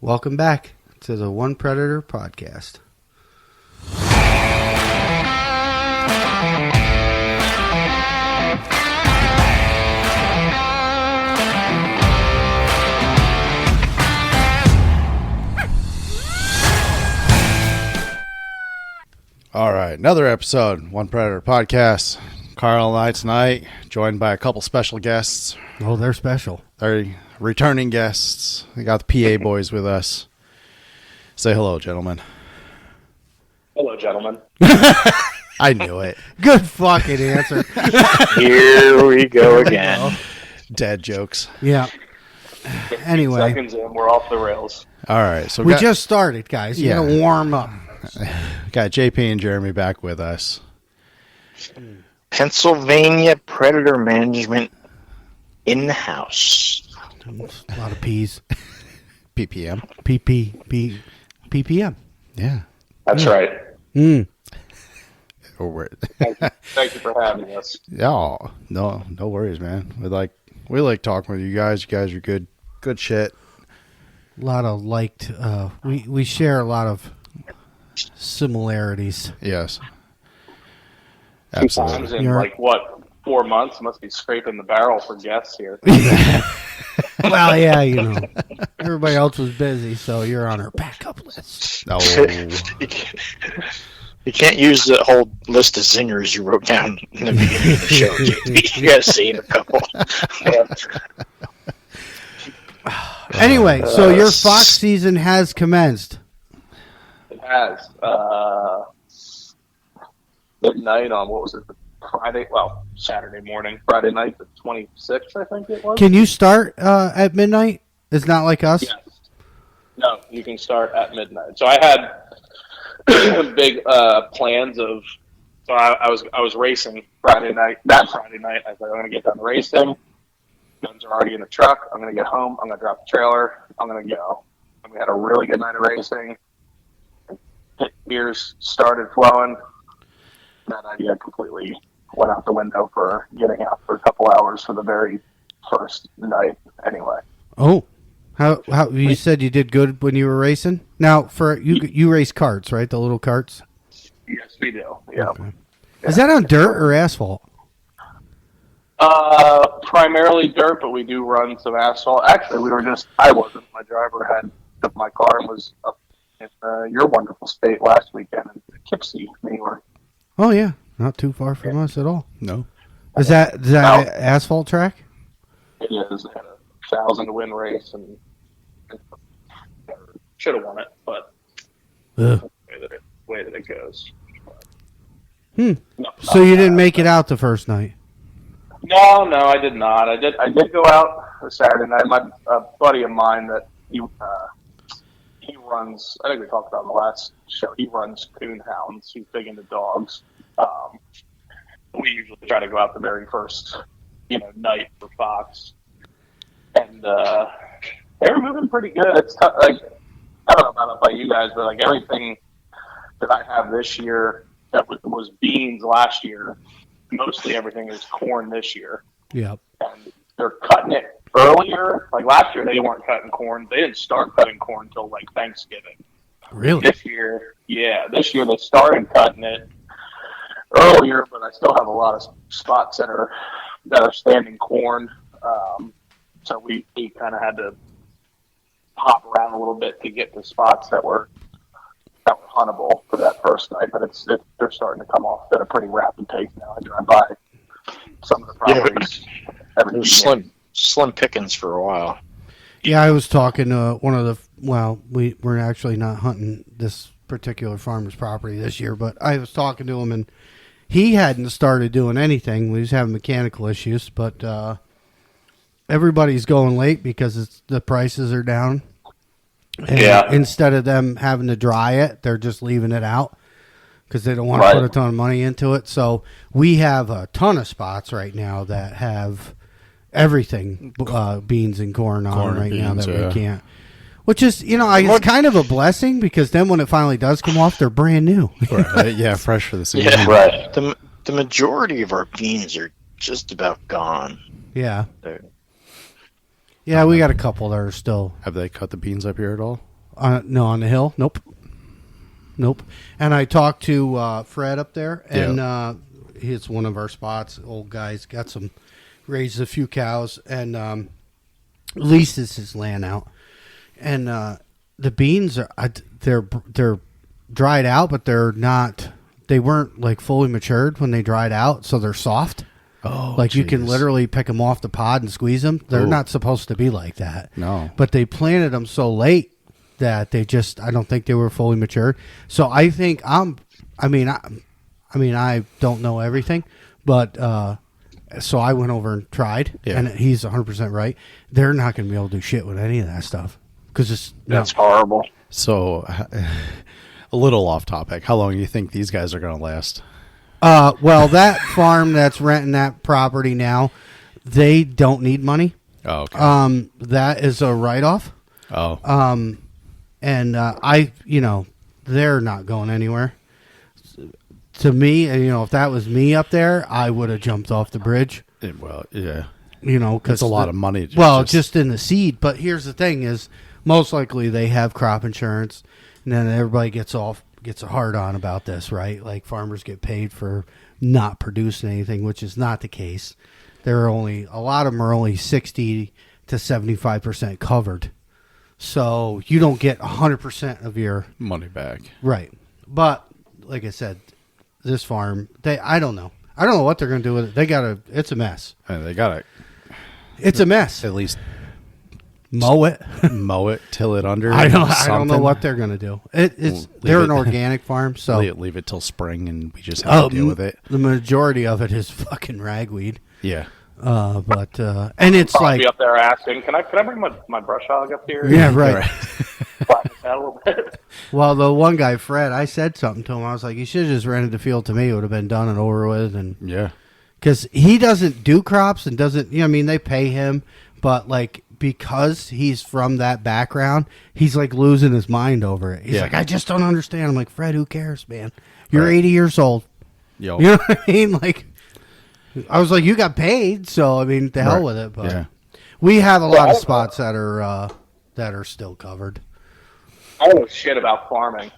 Welcome back to the One Predator podcast. All right, another episode, One Predator podcast. Carl and I tonight, joined by a couple special guests. Oh, they're special. They're returning guests. We got the PA boys with us. Say hello, gentlemen. Hello, gentlemen. I knew it. Good fucking answer. Here we go again. Dad jokes. Yeah. Anyway. Seconds in, we're off the rails. All right, so we just started, guys. You gotta warm up. Got JP and Jeremy back with us. Pennsylvania Predator Management in the house. A lot of P's. PPM. PPM. Yeah. That's right. Mm. Thank you for having us. Yeah. No worries, man. We like talking with you guys. You guys are good shit. A lot of liked. We share a lot of similarities. Yes. Two times in 4 months, must be scraping the barrel for guests here. Well, yeah, you know, everybody else was busy, so you're on our backup list. No. You can't use the whole list of zingers you wrote down in the beginning of the show. You gotta save a couple. Anyway, so your fox season has commenced. It has. Midnight on, what was it, Friday? Well, Saturday morning. Friday night, the 26th, I think it was. Can you start at midnight? It's not like us? Yes. No, you can start at midnight. So I had big plans of. So I was racing Friday night. That Friday night, I thought I'm going to get done racing. Guns are already in the truck. I'm going to get home. I'm going to drop the trailer. I'm going to go. And we had a really good night of racing. Beers started flowing. That idea completely went out the window for getting out for a couple hours for the very first night. Anyway. Oh, how you said you did good when you were racing? Now, for you race karts, right? The little karts. Yes, we do. Yeah. Okay. Is that on dirt or asphalt? Primarily dirt, but we do run some asphalt. Actually, I wasn't. My driver had took my car and was up in your wonderful state last weekend in Poughkeepsie, New York. Oh, yeah. Not too far from us at all. No. Is that an asphalt track? It is. They had a 1,000-win race and should have won it, but the way that it goes. No, so you didn't make it out the first night? No, I did not. I did go out Saturday night. My buddy of mine that he runs. I think we talked about in the last show. He runs coon hounds. He's big into dogs. We usually try to go out the very first, night for fox, and they were moving pretty good. It's tough, I don't know about you guys, but everything that I have this year that was beans last year. Mostly everything is corn this year. Yep. And they're cutting it earlier. Like last year, they weren't cutting corn. They didn't start cutting corn until Thanksgiving. Really? This year they started cutting it earlier, but I still have a lot of spots that are standing corn. So we kind of had to hop around a little bit to get the spots that were huntable for that first night, but they're starting to come off at a pretty rapid pace now. I drive by some of the properties. It was slim pickings for a while. Yeah, I was talking to one of the. We're actually not hunting this particular farmer's property this year, but I was talking to him, and he hadn't started doing anything. We was having mechanical issues, but everybody's going late because the prices are down. And instead of them having to dry it, they're just leaving it out because they don't want to put a ton of money into it. So we have a ton of spots right now that have everything, beans and corn on right now that we can't. Which is, it's kind of a blessing because then when it finally does come off, they're brand new. Right. Yeah, fresh for the season. Yeah, right. The majority of our beans are just about gone. Yeah. Yeah, we got a couple that are still. Have they cut the beans up here at all? No, on the hill. Nope. And I talked to Fred up there, and he's one of our spots. Old guy's got some, raised a few cows, and leases his land out. And the beans are they're dried out, but they're not. They weren't like fully matured when they dried out, so they're soft. Oh, like you can literally pick them off the pod and squeeze them. They're not supposed to be like that. No, but they planted them so late that I don't think they were fully matured. So I think I don't know everything, but so I went over and tried, and he's 100% right. They're not going to be able to do shit with any of that stuff because that's horrible. So, a little off topic. How long do you think these guys are going to last? Well, that farm that's renting that property now, they don't need money. Oh, okay. That is a write-off. Oh. And they're not going anywhere. To me, if that was me up there, I would have jumped off the bridge. Well, yeah. Because it's a lot of money. Just in the seed. But here's the thing: is most likely they have crop insurance, and then everybody gets a hard on about this, right? Like farmers get paid for not producing anything, which is not the case. A lot of them are only 60 to 75% covered. So you don't get 100% of your money back. Right. But like I said, this farm, I don't know. I don't know what they're going to do with it. It's a mess. It's a mess. At least mow it, till it under. I don't know what they're going to do. They're an organic farm, so leave it till spring, and we just have to deal with it. The majority of it is fucking ragweed. Yeah. And it's I'll like be up there asking, can I bring my brush hog up here? Yeah, right. Flatten this out a little bit. Well, the one guy, Fred, I said something to him. I was like, you should have just rented the field to me. It would have been done and over with. And yeah, because he doesn't do crops and doesn't, they pay him, but like because he's from that background, he's like losing his mind over it. He's like, I just don't understand. I'm like, Fred, who cares, man? You're 80 years old. Yo. You know what I mean? Like. I was like, you got paid, so I mean, to hell with it. But we have a lot of spots that are still covered. I don't know shit about farming.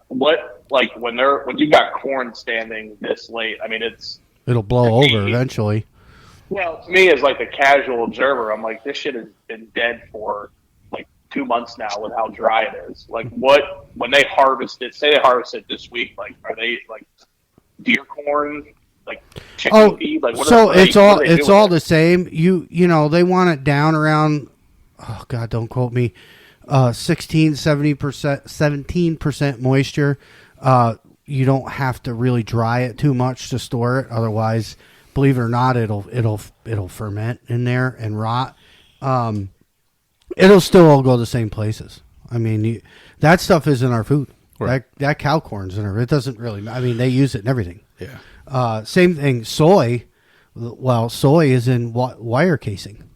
When you got corn standing this late, I mean, it'll blow over eventually. Well, to me, as like a casual observer, I'm like, this shit has been dead for like 2 months now with how dry it is. Like, when they harvest it, say they harvest it this week, like, are they like deer corn? Like chicken feed? Like, it's all the same. They want it down around. Oh God, don't quote me. 17% moisture. You don't have to really dry it too much to store it. Otherwise, believe it or not, it'll ferment in there and rot. It'll still all go to the same places. I mean, that stuff is in our food. Right. That cow corn's in our. It doesn't really. I mean, they use it in everything. Yeah. Same thing, soy. Well, soy is in wire casing.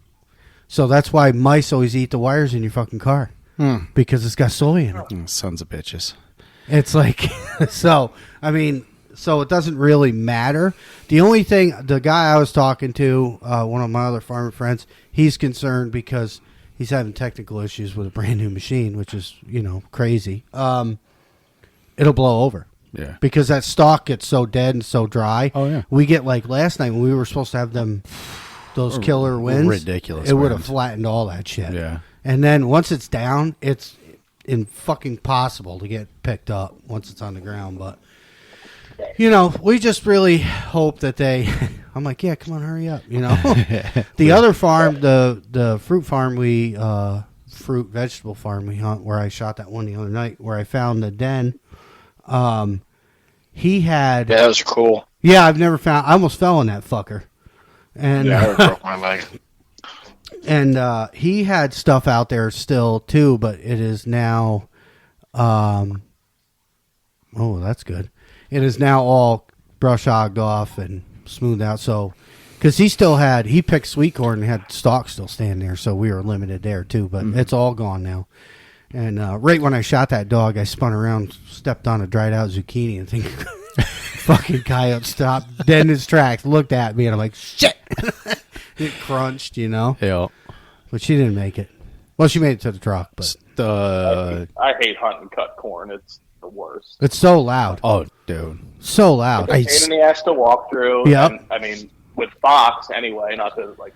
So that's why mice always eat the wires in your fucking car. Because it's got soy in it. Sons of bitches. It's like, so it doesn't really matter. The only thing, the guy I was talking to, one of my other farmer friends, he's concerned because he's having technical issues with a brand new machine, which is, crazy. It'll blow over. Yeah. Because that stalk gets so dead and so dry. Oh, yeah. We get like last night when we were supposed to have those killer winds. Ridiculous. It would have flattened all that shit. Yeah. And then once it's down, it's fucking possible to get picked up once it's on the ground. But, we just really hope that I'm like, yeah, come on, hurry up. The other farm, the fruit farm vegetable farm we hunt, where I shot that one the other night, where I found the den. He had. Yeah, that was cool. Yeah, I've never found. I almost fell in that fucker. And I broke my leg. And he had stuff out there still too, but it is now. Oh, that's good. It is now all brush hogged off and smoothed out. So, because he picked sweet corn and had stalks still standing there, so we were limited there too. But it's all gone now. And right when I shot that dog, I spun around, stepped on a dried out zucchini, and think fucking coyote stopped dead in his tracks, looked at me, and I'm like, shit. It crunched, Yeah. But she didn't make it. Well, she made it to the truck, but I hate hunting cut corn. It's the worst. it's so loud. oh, dude. So loud. It's a pain in the ass to walk through. Yep. And, I mean, with fox anyway, not to like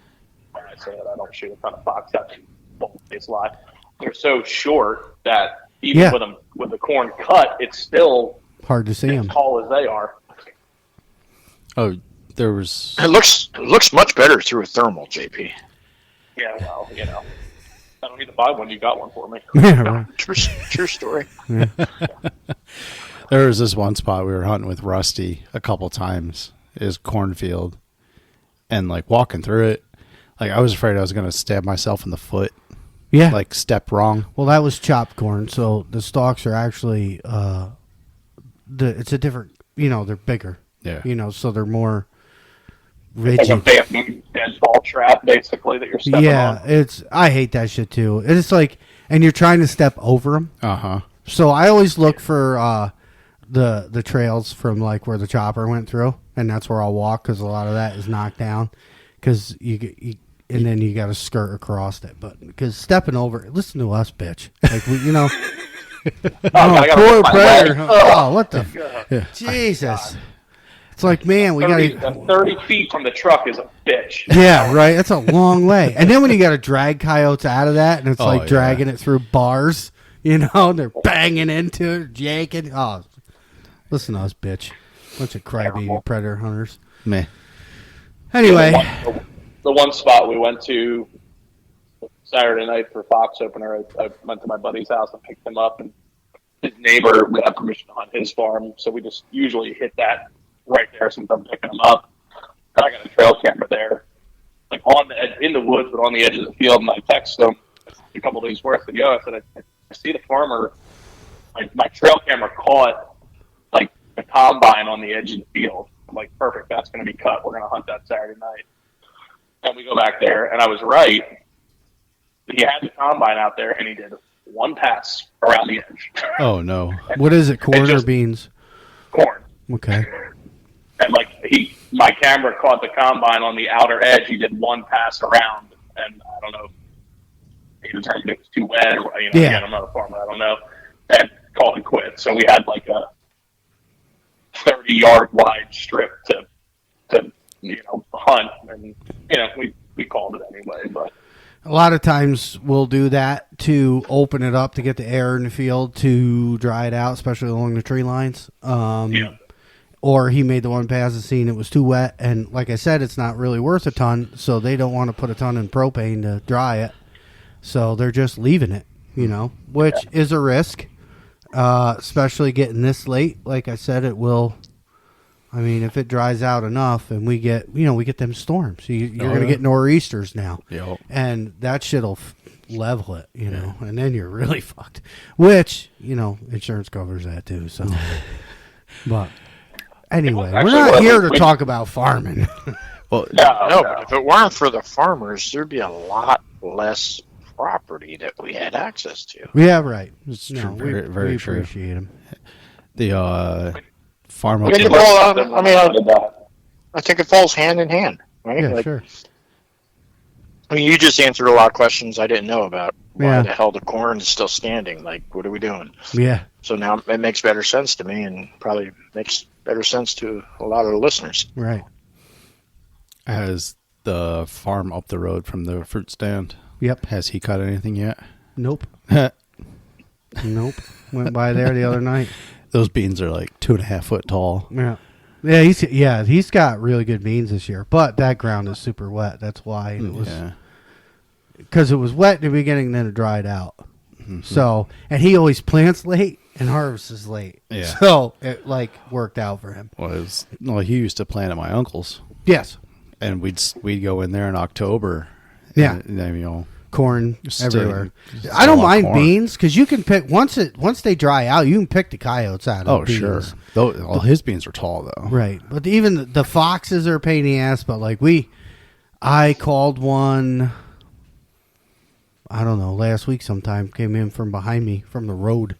when I say it, I don't shoot a ton of fox. That's a bold-faced lie. They're so short that even Yeah. with the corn cut, it's still Hard to see as them. tall as they are. Oh, there was. It looks much better through a thermal, JP. Yeah, well, you know, I don't need to buy one. You got one for me. Yeah, right. True story. There was this one spot we were hunting with Rusty a couple times. Is cornfield, and like walking through it, like I was afraid I was going to stab myself in the foot. Yeah. Like step wrong. Well, that was chopped corn, so the stalks are actually it's a different. They're bigger. Yeah. So they're more Like a rigid. deadfall trap, basically, that you're stepping Yeah, on. I hate that shit too. It's like, and you're trying to step over them. Uh huh. So I always look for the trails from like where the chopper went through, and that's where I'll walk because a lot of that is knocked down. Because and then you got to skirt across it. But because stepping over, listen to us, bitch. Like I gotta poor rip my predator. leg. Oh, what the Yeah. Jesus! It's like, man, we 30 feet from the truck is a bitch. Yeah, right. That's a long way. And then when you got to drag coyotes out of that, and it's like yeah. dragging it through bars, and they're banging into it, yanking. Oh, listen to us, bitch. Bunch of crybaby predator hunters. Meh. Anyway, The one spot we went to Saturday night for fox opener, I went to my buddy's house and picked him up, and his neighbor, we had permission to hunt his farm, so we just usually hit that right there since I'm picking him up. And I got a trail camera there, like on the edge, in the woods, but on the edge of the field, and I texted him a couple days worth ago. I said, I see the farmer, my trail camera caught like a combine on the edge of the field. I'm like, perfect, that's going to be cut. We're going to hunt that Saturday night. And we go back there, and I was right. He had the combine out there, and he did one pass around the edge. Oh no. what is it, corn or just- beans? Corn. Okay. And like my camera caught the combine on the outer edge. He did one pass around, and I don't know. He determined it was too wet, or Yeah. again, I'm not a farmer. I don't know. And called it quits. So we had like a 30-yard wide strip to hunt, and we called it anyway. But A lot of times we'll do that to open it up to get the air in the field to dry it out, especially along the tree lines. yeah. Or he made the one pass and seen it was too wet, and like I said, it's not really worth a ton, so they don't want to put a ton in propane to dry it, so they're just leaving it, which is a risk, especially getting this late. Like I said, it will. I mean, if it dries out enough, and we get them storms, you're going to get nor'easters now, Yep. and that shit'll level it, and then you're really fucked. Which insurance covers that too. So, but. Anyway, we're Actually, not what here we- to talk about farming. Well, No, but if it weren't for the farmers, there'd be a lot less property that we had access to. Yeah, right. It's No, true. we, Very, very we true. appreciate them. The farm up I mean, the well, I think it falls hand in hand, right? Yeah, Like, sure. I mean, you just answered a lot of questions I didn't know about. Why Yeah. the hell the corn is still standing? Like, what are we doing? Yeah, So now it makes better sense to me, and probably makes better sense to a lot of the listeners. right. has the farm up the road from the fruit stand. Yep. Has he cut anything yet? Nope. Nope. Went by there the other night. Those beans are like 2.5 foot tall. Yeah. Yeah, he's got really good beans this year, but that ground is super wet. That's why it was Yeah. because it was wet in the beginning, and then it dried out. Mm-hmm. So, and he always plants late and harvests late. Yeah. So it worked out for him. Well, he used to plant at my uncle's, Yes. and we'd go in there in October. Yeah. And then, Corn Just, everywhere. just I don't want mind corn. beans because you can pick once they dry out. You can pick the coyotes out of Oh, beans. sure. All his beans are tall though. Right, but even the foxes are a pain in the ass. But I called one. I don't know. Last week, sometime came in from behind me from the road,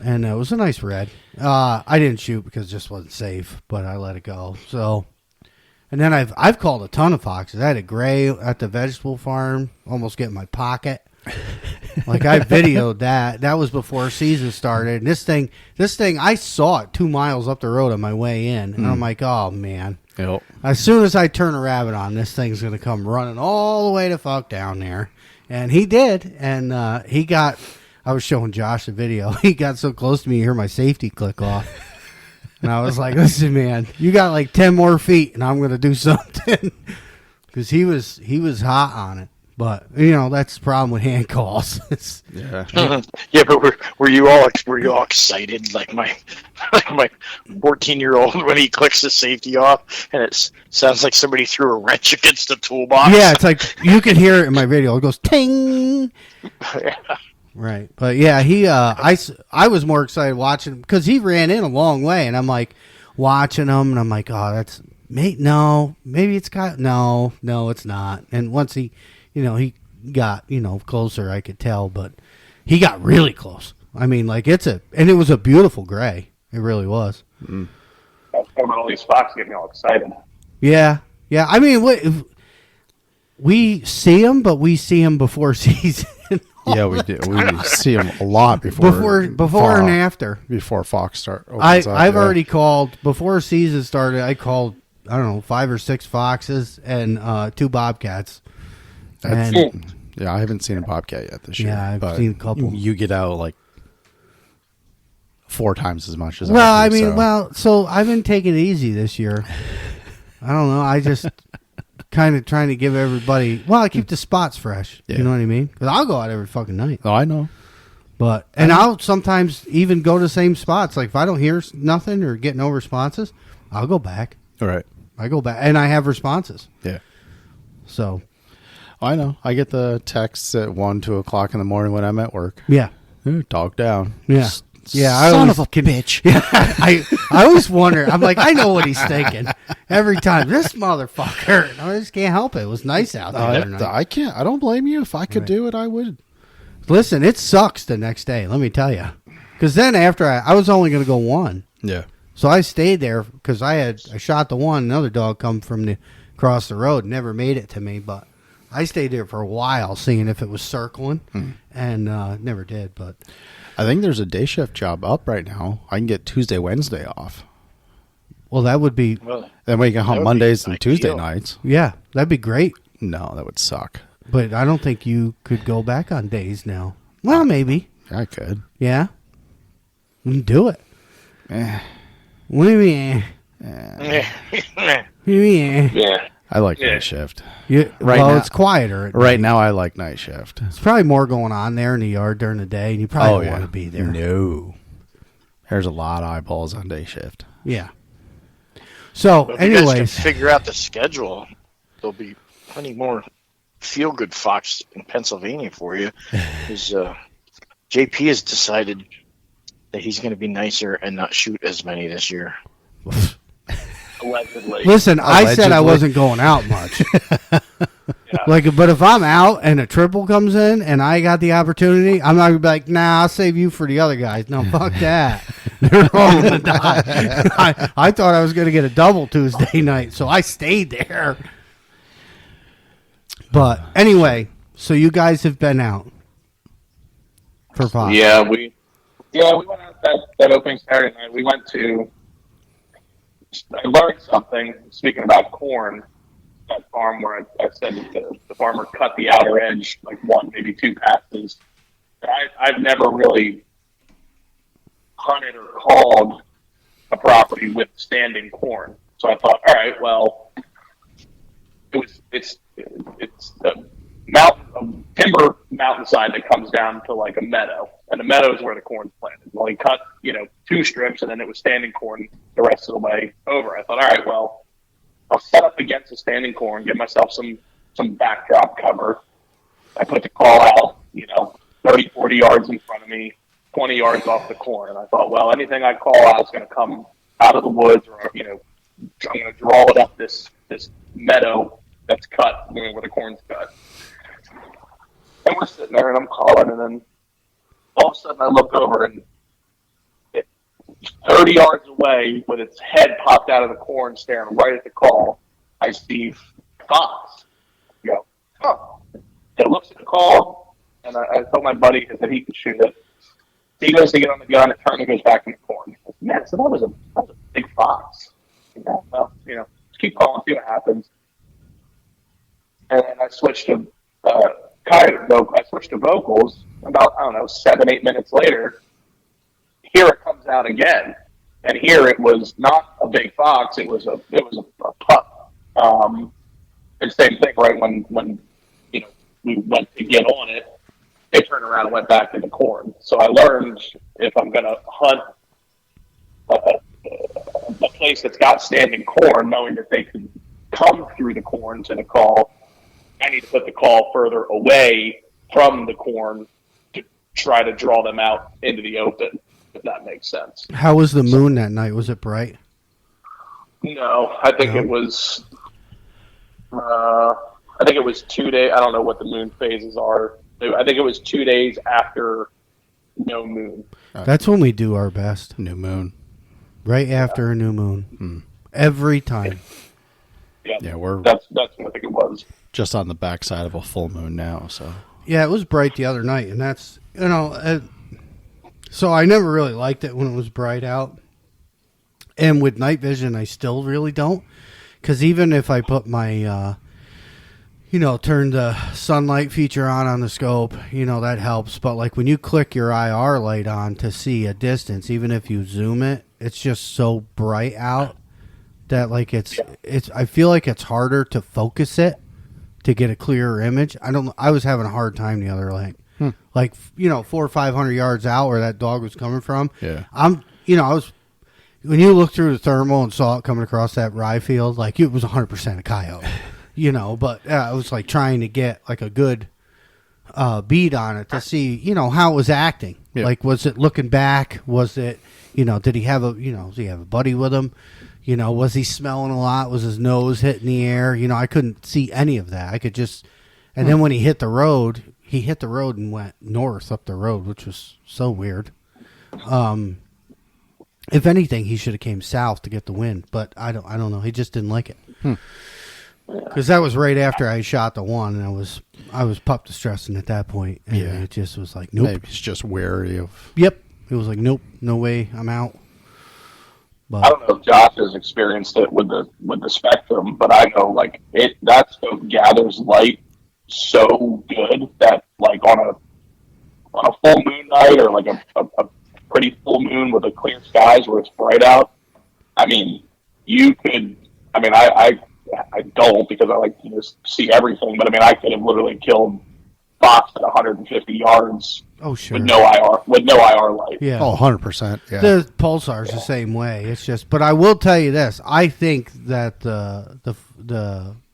and it was a nice red. I didn't shoot because it just wasn't safe, but I let it go. So, And then I've called a ton of foxes. I had a gray at the vegetable farm, almost get in my pocket. Like I videoed that. That was before season started. And this thing, I saw it 2 miles up the road on my way in, and I'm like, oh man. Yep. As soon as I turn a rabbit on, this thing's gonna come running all the way to fuck down there, and he did. And he got. I was showing Josh the video. He got so close to me, you hear my safety click off. And I was like, listen, man, you got like 10 more feet, and I'm going to do something. Because he was hot on it. But, that's the problem with hand calls. Yeah. Yeah, but were you all excited like my 14-year-old when he clicks the safety off and it sounds like somebody threw a wrench against the toolbox? Yeah, it's like you can hear it in my video. It goes ting. Yeah. Right. But yeah, I was more excited watching because he ran in a long way, and I'm like watching him, and I'm like, oh, that's maybe it's got no, it's not. And once he got closer, I could tell, but he got really close. I mean, like and it was a beautiful gray. It really was. Mm. All these foxes get me all excited. Yeah. I mean, we see him, but we see him before season. Yeah, we do. We see him a lot before and after. Before Fox start. I've already called before season started. I called 5 or 6 foxes and 2 bobcats. Yeah, I haven't seen a bobcat yet this year. Yeah, I've seen a couple. You get out like 4 times as much as so I've been taking it easy this year. I don't know. I just kind of trying to give everybody. Well, I keep the spots fresh. Yeah. You know what I mean? Because I'll go out every fucking night. Oh, I know. But I'll sometimes even go to the same spots. Like if I don't hear nothing or get no responses, I'll go back. All right. I go back and I have responses. Yeah. So. I know. I get the texts at 1, 2 o'clock in the morning when I'm at work. Yeah. Dog down. Yeah. Yeah, son of a bitch. Yeah, I always wonder. I'm like, I know what he's thinking every time. This motherfucker. I just can't help it. It was nice out there. I can't. I don't blame you. If I could do it, I would. Listen, it sucks the next day. Let me tell you. Because then after I was only going to go 1. Yeah. So I stayed there because I shot the one. Another dog come from across the road. Never made it to me, but I stayed there for a while, seeing if it was circling, and never did. But I think there's a day shift job up right now. I can get Tuesday, Wednesday off. Well, that would be. Then we can hunt Mondays and Tuesday nights. Yeah, that'd be great. No, that would suck. But I don't think you could go back on days now. Well, maybe. I could. Yeah. We can do it. What do you mean? Yeah. I like night shift. It's quieter. Right now, I like night shift. It's probably more going on there in the yard during the day, and you probably don't want to be there. No. There's a lot of eyeballs on day shift. Yeah. So, if anyways. you guys can figure out the schedule, there'll be plenty more feel-good fox in Pennsylvania for you. Because JP has decided that he's going to be nicer and not shoot as many this year. Allegedly. Listen, I said I wasn't going out much. But if I'm out and a triple comes in and I got the opportunity, I'm not gonna be like, nah, I'll save you for the other guys. No, fuck that. They're all gonna die. I thought I was gonna get a double Tuesday night, so I stayed there. But anyway, so you guys have been out for fox. Yeah, we went out that opening Saturday night. We went to. I learned something, speaking about corn, that farm where I said that the farmer cut the outer edge like 1, maybe 2 passes. I've never really hunted or called a property with standing corn. So I thought, all right, well, it's the timber mountainside that comes down to like a meadow. And the meadow is where the corn's planted. Well, he cut, 2 strips, and then it was standing corn the rest of the way over. I thought, all right, well, I'll set up against the standing corn, get myself some backdrop cover. I put the call out, 30, 40 yards in front of me, 20 yards off the corn. And I thought, well, anything I call out is going to come out of the woods, or, I'm going to draw it up this meadow that's cut, where the corn's cut. And we're sitting there, and I'm calling, and then all of a sudden I look over, and 30 yards away, with its head popped out of the corn, staring right at the call, I see fox. I go, oh. It looks at the call, and I told my buddy that he could shoot it. He goes to get on the gun, and turns and goes back in the corn. I said, man, so that was a big fox. Yeah, well, just keep calling, see what happens. And then I switched to vocals. About 7-8 minutes later, here it comes out again, and here it was not a big fox. It was a pup. And same thing, right when we went to get on it, they turned around and went back in the corn. So I learned if I'm going to hunt a place that's got standing corn, knowing that they can come through the corn to the call, I need to put the call further away from the corn to try to draw them out into the open, if that makes sense. How was the moon that night? Was it bright? No, I think it was. I think it was 2 days. I don't know what the moon phases are. I think it was 2 days after no moon. That's when we do our best. New moon. Right after a new moon. Every time. Yeah, we're that's what I think it was. Just on the backside of a full moon now, so. Yeah, it was bright the other night, and that's, so I never really liked it when it was bright out. And with night vision, I still really don't. Because even if I put my, turn the sunlight feature on the scope, that helps. But like when you click your IR light on to see a distance, even if you zoom it, it's just so bright out that like it's I feel like it's harder to focus it to get a clearer image. I was having a hard time the other night. Like 400 or 500 yards out where that dog was coming from. Yeah. When you look through the thermal and saw it coming across that rye field, like it was 100% a coyote, but I was like trying to get like a good beat on it to see, how it was acting. Yeah. Like, was it looking back? Was it, did he have does he have a buddy with him? Was he smelling a lot? Was his nose hitting the air? I couldn't see any of that. I could just, and then when he hit the road and went north up the road, which was so weird. If anything, he should have came south to get the wind, but I don't know. He just didn't like it. Because that was right after I shot the one, and I was pup distressing at that point. And it just was like, nope. Maybe he's just wary of. Yep. It was like, nope, no way, I'm out. But I don't know if Josh has experienced it with the Spectrum, but I know like that scope gathers light so good that like on a full moon night or like a pretty full moon with a clear skies where it's bright out. I mean, you could. I mean, I don't because I like to just see everything. But I mean, I could have literally killed fox at 150 yards. Oh sure. With no IR light. Yeah. Oh, 100%. Yeah. The Pulsar's the same way. It's just, but I will tell you this: I think that the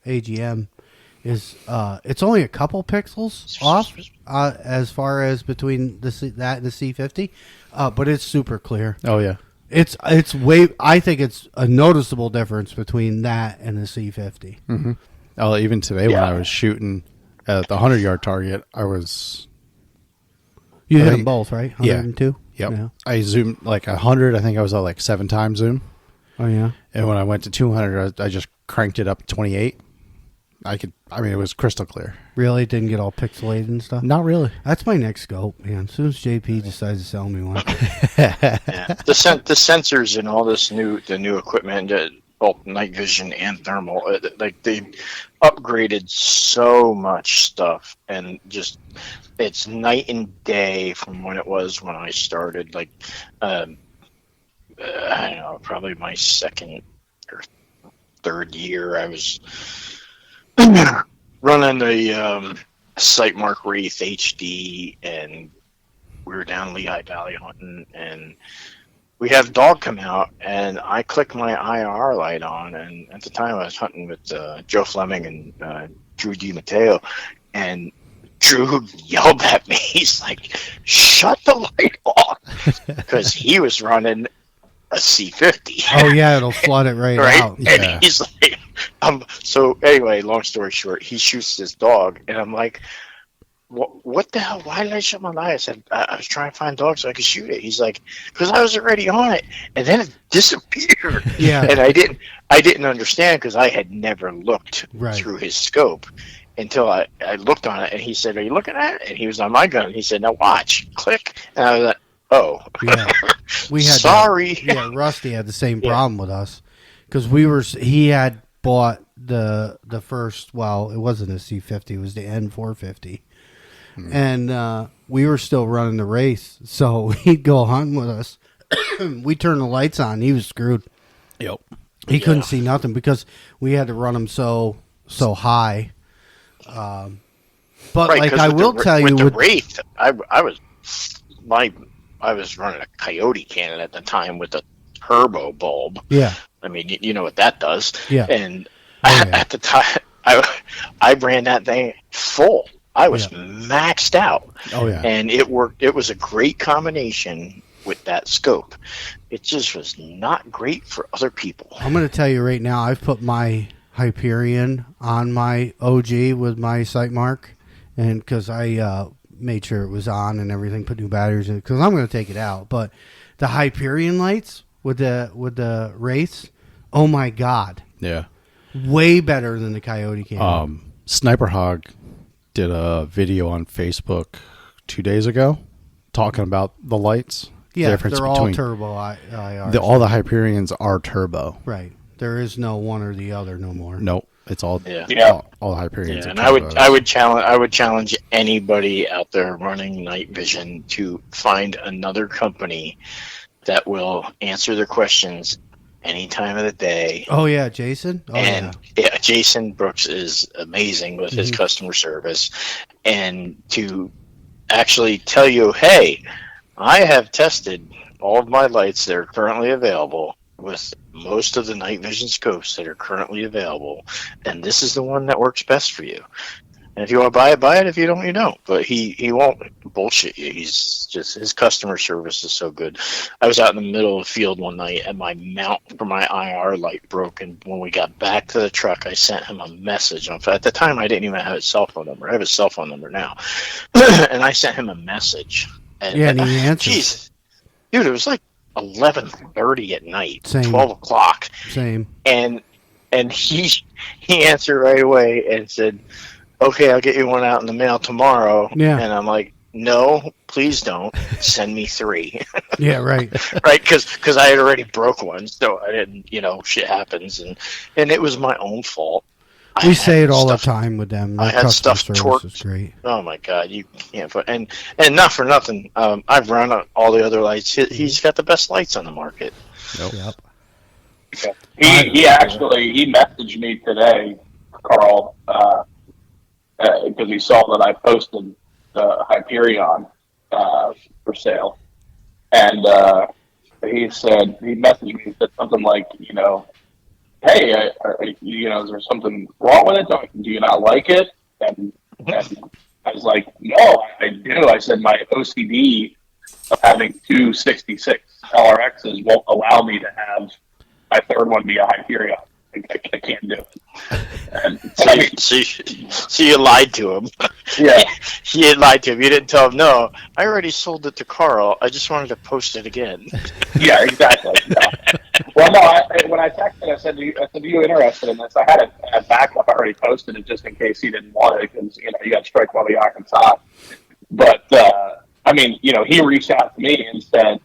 AGM is it's only a couple pixels off as far as between that and the C50, but it's super clear. Oh yeah. It's way. I think it's a noticeable difference between that and the C50. Mm-hmm. Oh, even today when I was shooting at the 100-yard target, I was. You hit them both, right? 102? Yep. Yeah. I zoomed like 100. I think I was at like 7 times zoom. Oh, yeah? And when I went to 200, I just cranked it up to 28. It was crystal clear. Really? Didn't get all pixelated and stuff? Not really. That's my next scope, man. As soon as JP decides to sell me one. Yeah. The sensors and all this new equipment, both night vision and thermal, like they upgraded so much stuff, and just it's night and day from when it was when I started. Like, I don't know, probably my second or third year, I was running the Sightmark Wraith HD, and we were down Lehigh Valley hunting, and we have dog come out, and I click my IR light on, and at the time I was hunting with Joe Fleming and Drew DiMatteo, and Drew yelled at me. He's like, "Shut the light off," because he was running a C50. Oh yeah, it'll flood it right out. And Yeah. he's like, so anyway, long story short, he shoots this dog, and I'm like, what the hell? Why did I shut my light? I said, I was trying to find dogs so I could shoot it. He's like, because I was already on it, and then it disappeared. Yeah. And I didn't understand because I had never looked Right. through his scope until I looked on it, and he said, "Are you looking at it?" And he was on my gun. And he said, "Now watch." Click. And I was like, "Oh, Yeah. We had sorry." Yeah, Rusty had the same Yeah. problem with us because he had bought the first. Well, it wasn't a C50; it was the N450, and we were still running the race. So he'd go hunting with us. We turned the lights on. He was screwed. Yep. He couldn't see nothing because we had to run him so high. But Right, like 'cause I with will the, tell with you, the with Wraith, I was running a Coyote cannon at the time with a turbo bulb. yeah, I mean, you know what that does. Yeah. And Oh, yeah. at the time, I ran that thing full. I was maxed out. Oh yeah. And it worked. It was a great combination with that scope. It just was not great for other people. I'm going to tell you right now, I've put my Hyperion on my OG with my sight mark, and because I made sure it was on and everything, put new batteries in it, because I'm going to take it out. But the Hyperion lights with the Wraiths, oh my God, Yeah. way better than the Coyote camera. Sniper Hog did a video on Facebook 2 days ago talking about the lights. The yeah, difference they're all between turbo IR. all the Hyperions are turbo. Right. There is no one or the other no more. Nope, it's all Yeah. all the Hyperions. Yeah, are and turbos. I would challenge anybody out there running night vision to find another company that will answer their questions any time of the day. Oh yeah, Jason. Oh And yeah, Jason Brooks is amazing with his customer service, and to actually tell you, hey, I have tested all of my lights that are currently available with most of the night vision scopes that are currently available, and this is the one that works best for you. And if you want to buy it. If you don't, you don't. But he won't bullshit you. He's just, his customer service is so good. I was out in the middle of the field one night, and my mount for my IR light broke. And when we got back to the truck, I sent him a message. At the time, I didn't even have his cell phone number. I have his cell phone number now, and I sent him a message. And he answered. Jesus, dude, it was like 11:30 at night, Same. 12 o'clock, Same. and he answered right away and said, "Okay, I'll get you one out in the mail tomorrow." Yeah. And I'm like, "No, please don't. Send me 3." Yeah, right. Right? Because I had already broke one, so I didn't, shit happens. And it was my own fault. We say it all the time with them. Their I had customer stuff service torqued. is great. Oh, my God. You can't put... And not for nothing, I've run all the other lights. He's got the best lights on the market. Yep. He messaged me today, Carl, because he saw that I posted the Hyperion for sale, and he messaged me and said something like, hey, is there something wrong with it? Do you not like it? And I was like, no, I do. I said my OCD of having two 66 LRXs won't allow me to have my third one be a Hyperion. I can't do it. And, So you lied to him. yeah. You lied to him. You didn't tell him, no, I already sold it to Carl. I just wanted to post it again. Yeah, exactly. No. Well, no, when I texted, I said, are you interested in this? I had a backup. I already posted it just in case he didn't want it because, you got to strike while the iron's hot. But, he reached out to me and said,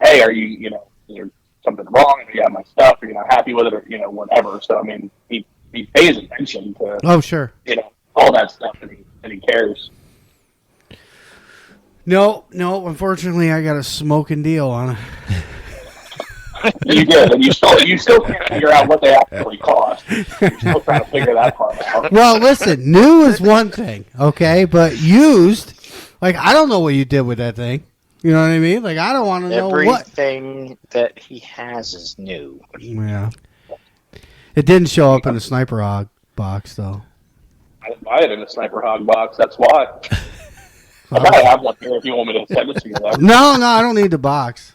hey, are you, is there something wrong? Do you have my stuff? Are you not happy with it? Or, whatever. So, he pays attention to, Oh, sure. all that stuff and he cares. No, unfortunately, I got a smoking deal on it. You did, and you still can't figure out what they actually cost. You're still trying to figure that part out. Well, listen, new is one thing, okay? But used, I don't know what you did with that thing. You know what I mean? I don't want to know what. Everything that he has is new. Yeah. It didn't show up in the Sniper Hog box, though. I didn't buy it in a Sniper Hog box. That's why. I might have one here if you want me to send it to you. Though. No, I don't need the box.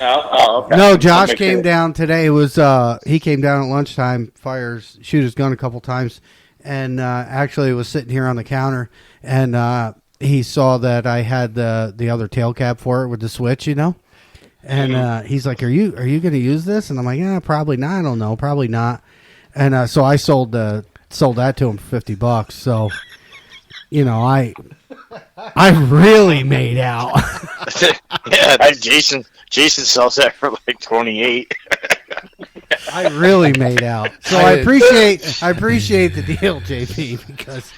No? Oh, okay. No, Josh Make came sure. down today. He came down at lunchtime, shoot his gun a couple times, and actually was sitting here on the counter, and he saw that I had the other tail cap for it with the switch, and he's like, "Are you going to use this?" And I'm like, "Yeah, probably not. I don't know, probably not." And so I sold that to him for $50. So, I really made out. Yeah, Jason sells that for like 28. I really made out. So I appreciate the deal, JP, because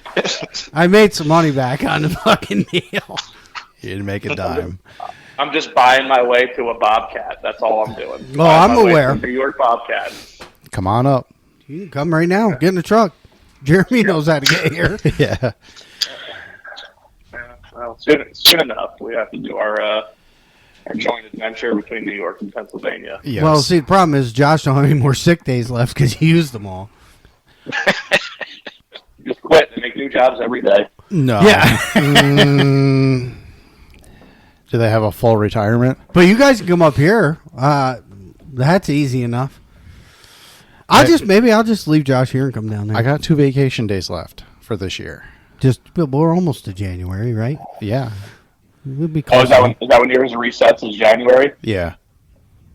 I made some money back on the fucking deal. You didn't make a dime. I'm just buying my way to a Bobcat. That's all I'm doing. Well, I'm aware. New York Bobcat. Come on up. You can come right now. Get in the truck. Jeremy knows how to get here. Yeah. Well, soon enough, we have to do our joint adventure between New York and Pennsylvania. Yes. Well, see, the problem is Josh don't have any more sick days left because he used them all. Just quit and make new jobs every day. No. Yeah. Do they have a full retirement? But you guys can come up here. That's easy enough. I'll just leave Josh here and come down there. I got 2 vacation days left for this year. But we're almost to January, right? Yeah. We'll be Oh, close. is that when yours resets? Is January? Yeah.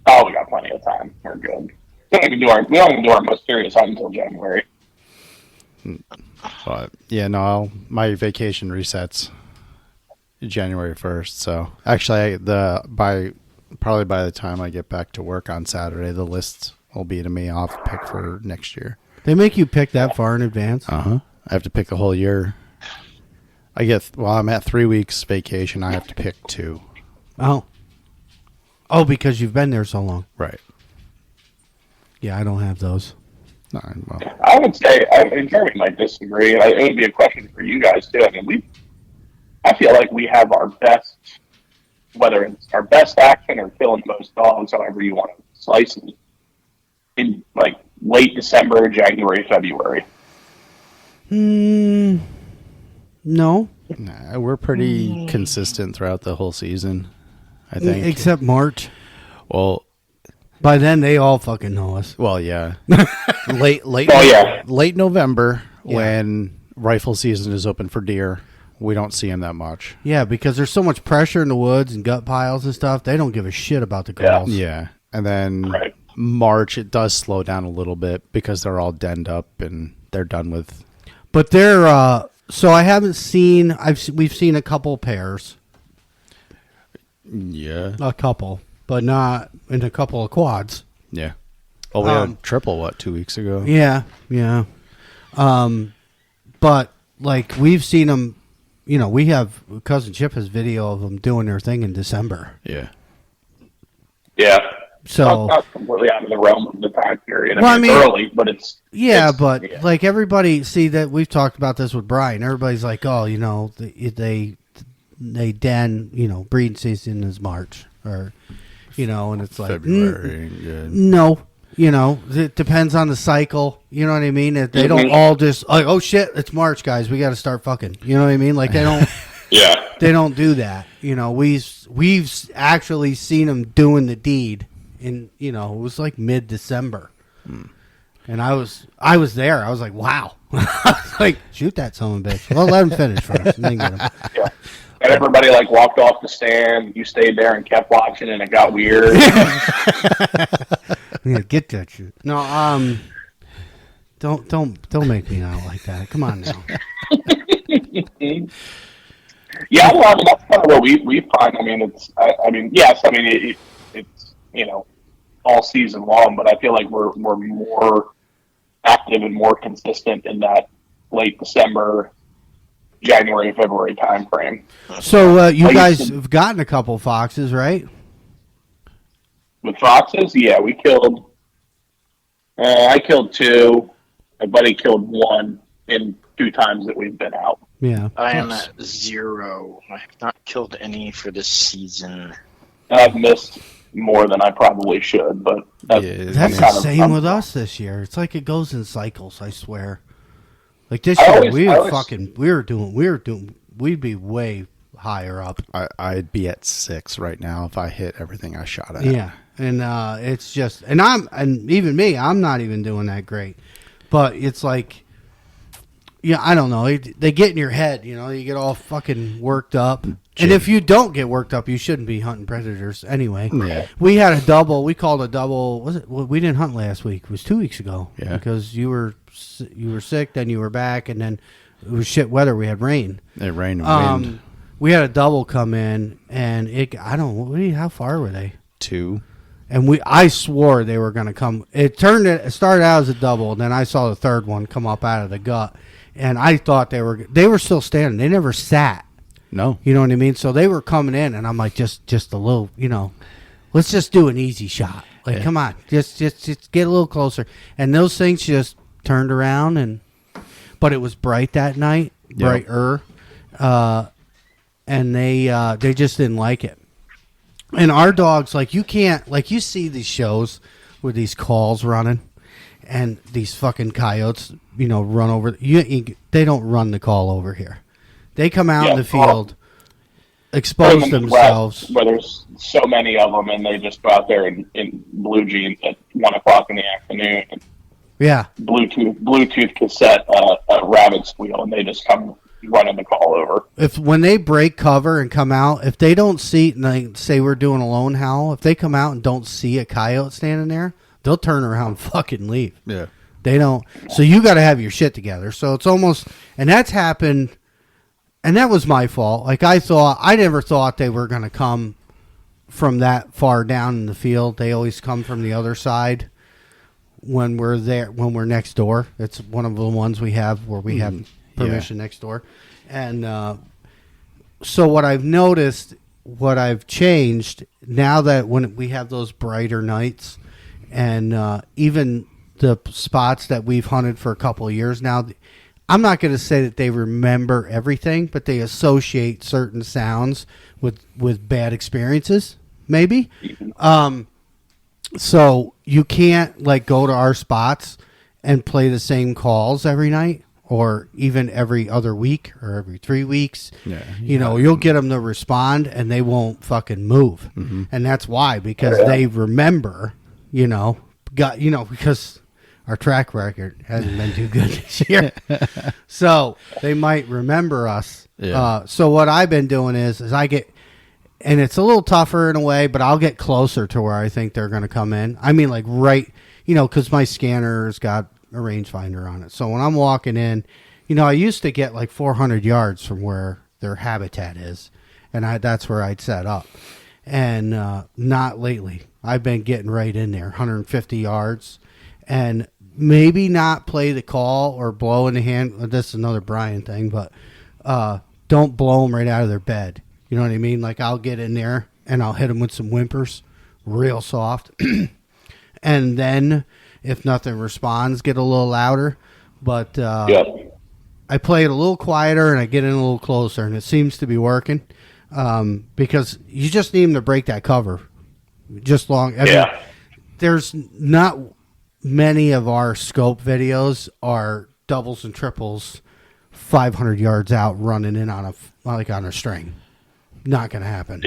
Oh, we got plenty of time. We're good. We don't even do our most serious hunt until January. But yeah, no, my vacation resets January 1st. So actually, probably by the time I get back to work on Saturday, the list will be to me. I'll have to pick for next year. They make you pick that far in advance? I have to pick a whole year. I'm at 3 weeks vacation. I have to pick 2. Oh, because you've been there so long. Right. Yeah, I don't have those. No, well, I would say, and Jeremy might disagree, and it would be a question for you guys too. I mean, I feel like we have our best, whether it's our best action or killing the most dogs, however you want to slice it, in like late December, January, February. No. nah, we're pretty consistent throughout the whole season, I think. Except March. Well, By then, they all fucking know us. well, yeah. late November, when rifle season is open for deer, we don't see them that much. Yeah, because there's so much pressure in the woods and gut piles and stuff. They don't give a shit about the girls. Yeah. And then Right. March, it does slow down a little bit because they're all denned up and they're done with. But they're so I haven't seen. We've seen a couple pairs, Yeah. a couple, but not in a couple of quads. Yeah. Well, we had a triple, 2 weeks ago? Yeah. But like we've seen them. We have cousin Chip has video of them doing their thing in December. Yeah. Yeah. So Not completely out of the realm of the time period. Well, I mean, it's early, but it's but like everybody see that we've talked about this with Brian. Everybody's like, oh, they breeding season is March or, and it's like February. Good. no, it depends on the cycle. You know what I mean? They don't all just like, oh shit, it's March, guys. We got to start fucking. You know what I mean? Like they don't. Yeah. They don't do that. We've actually seen them doing the deed. In it was like mid-December, and I was there. I was like, "Wow!" I was like, "Shoot that son of a bitch!" Well, let him finish first, and then get him. Yeah. And everybody walked off the stand. You stayed there and kept watching, and it got weird. Yeah, get that shit. No, don't make me out like that. Come on now. Yeah, well, that's kind of what we find. I mean, it's all season long, but I feel like we're more active and more consistent in that late December, January, February time frame. So you guys have gotten a couple foxes, right? With foxes, yeah, we killed. I killed 2. My buddy killed 1 in 2 times that we've been out. Yeah. I am at 0. I have not killed any for this season. I've missed more than I probably should, but That's the same with us this year. It's like it goes in cycles, I swear. Like this year, we'd be way higher up. I'd be at 6 right now if I hit everything I shot at. Yeah, and it's just, and even me, I'm not even doing that great. But it's like, Yeah, I don't know. They get in your head, you know. You get all fucking worked up. And if you don't get worked up, you shouldn't be hunting predators anyway. Yeah. We had a double. We called a double. Was it? Well, we didn't hunt last week. It was 2 weeks ago. Yeah. Because you were sick, then you were back, and then it was shit weather. We had rain. It rained and wind. We had a double come in, and I don't know. How far were they? 2. And I swore they were going to come. It started out as a double, and then I saw the third one come up out of the gut, and I thought they were still standing. They never sat. No. You know what I mean? So they were coming in, and I'm like, just a little, you know, let's just do an easy shot. Like, come on, just get a little closer. And those things just turned around, but it was bright that night, brighter, and they just didn't like it. And our dogs, like, you can't, like, you see these shows with these calls running, and these fucking coyotes, you know, run over. They don't run the call over here. They come out in the field, expose themselves. Where there's so many of them, and they just go out there in blue jeans at 1 o'clock in the afternoon. And Bluetooth cassette, a rabbit squeal, and they just come running the call over. When they break cover and come out, if they don't see, like, say we're doing a lone howl, if they come out and don't see a coyote standing there, they'll turn around and fucking leave. Yeah. They don't. So you got to have your shit together. So it's almost, and that's happened. And that was my fault. Like, I never thought they were going to come from that far down in the field. They always come from the other side when we're there, when we're next door. It's one of the ones we have where we have permission next door. And so what I've noticed, what I've changed, now that when we have those brighter nights, and even the spots that we've hunted for a couple of years now, I'm not going to say that they remember everything, but they associate certain sounds with bad experiences, maybe. So you can't, like, go to our spots and play the same calls every night, or even every other week or every 3 weeks. Yeah, you know, you'll get them to respond, and they won't fucking move. Mm-hmm. And that's why, because they remember, because our track record hasn't been too good this year. So they might remember us. Yeah. So what I've been doing is I get, and it's a little tougher in a way, but I'll get closer to where I think they're going to come in. I mean, like, right, because my scanner's got a rangefinder on it. So when I'm walking in, I used to get like 400 yards from where their habitat is, and that's where I'd set up. And not lately. I've been getting right in there, 150 yards, and maybe not play the call or blow in the hand. This is another Brian thing, but don't blow them right out of their bed. You know what I mean? Like, I'll get in there and I'll hit them with some whimpers, real soft. And then if nothing responds, get a little louder. But I play it a little quieter and I get in a little closer, and it seems to be working because you just need them to break that cover. Just long. I mean, there's not many of our scope videos are doubles and triples 500 yards out running in on a string. Not going to happen.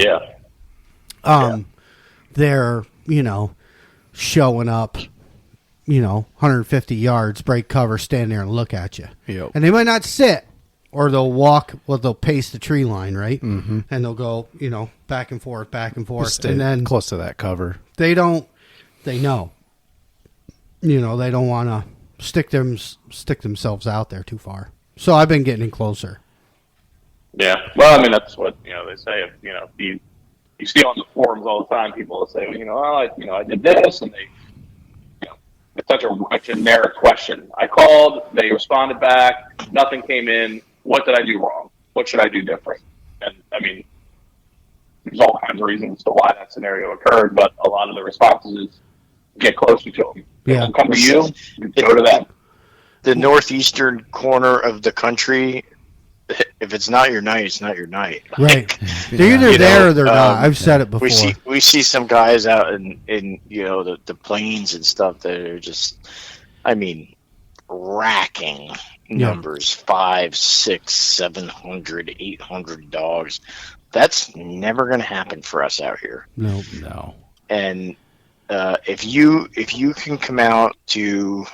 They're, showing up, 150 yards, break cover, stand there and look at you. Yep. And they might not sit, or they'll walk, they'll pace the tree line, right? Mm-hmm. And they'll go, back and forth, and then close to that cover. They know. They don't want to stick themselves out there too far. So I've been getting in closer. Yeah. Well, I mean, that's what, they say. If, you see on the forums all the time, people will say, I did this, and they, it's such a generic question. I called, they responded back, nothing came in. What did I do wrong? What should I do different? And, I mean, there's all kinds of reasons to why that scenario occurred, but a lot of the responses is get closer to them. Yeah. Come to you, go to them. The northeastern corner of the country, if it's not your night, it's not your night. Right. They're either there or they're not. I've said it before. We see some guys out in the plains and stuff that are just, racking numbers, 500, 600, 700, 800 dogs. That's never going to happen for us out here. No. And if you can come out to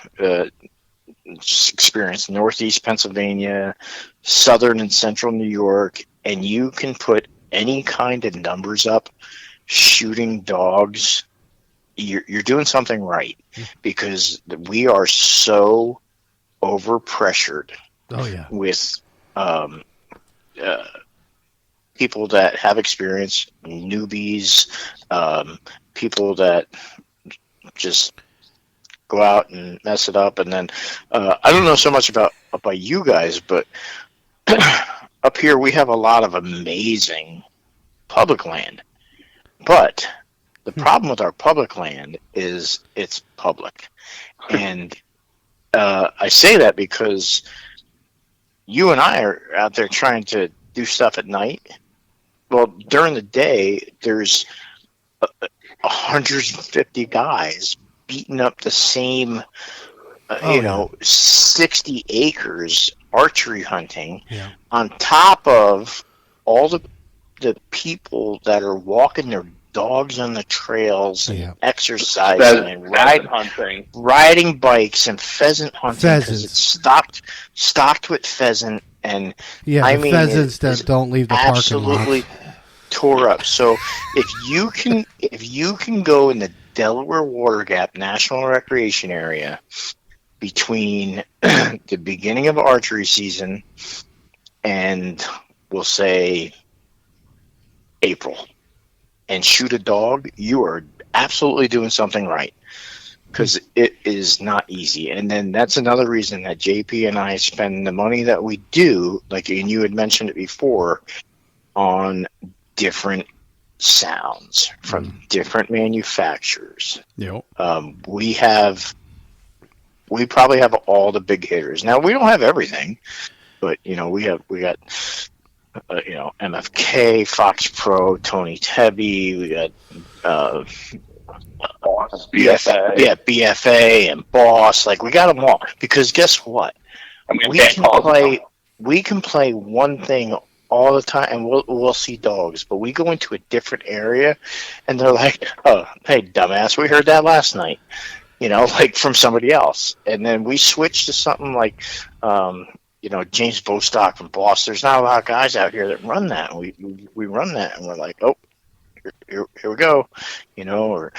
experience Northeast Pennsylvania, Southern and Central New York, and you can put any kind of numbers up shooting dogs, you're doing something right, because we are so overpressured. Oh yeah. With people that have experience, newbies, people that just go out and mess it up. And then I don't know so much about you guys, but up here we have a lot of amazing public land. But the problem with our public land is it's public. And I say that because you and I are out there trying to do stuff at night. Well, during the day, there's 150 guys beating up the same, 60 acres archery hunting, on top of all the people that are walking their dogs on the trails and exercising and riding bikes and pheasant hunting, because it's stocked with pheasant. And pheasants that don't leave the parking lot. Absolutely tore up. So if you can go in the Delaware Water Gap National Recreation Area between the beginning of archery season and we'll say April and shoot a dog, you are absolutely doing something right, because it is not easy. And then that's another reason that JP and I spend the money that we do, like, and you had mentioned it before, on different sounds from different manufacturers. Yep. We probably have all the big hitters. Now, we don't have everything, but we got MFK, Fox Pro, Tony Tebby, we got Boss, BFA. BFA and Boss. Like, we got them all, because guess what? We can play one thing all the time, and we'll see dogs, but we go into a different area, and they're like, "Oh, hey, dumbass, we heard that last night," like from somebody else, and then we switch to something like, James Bostock from Boss. There's not a lot of guys out here that run that. We run that, and we're like, oh, here we go, or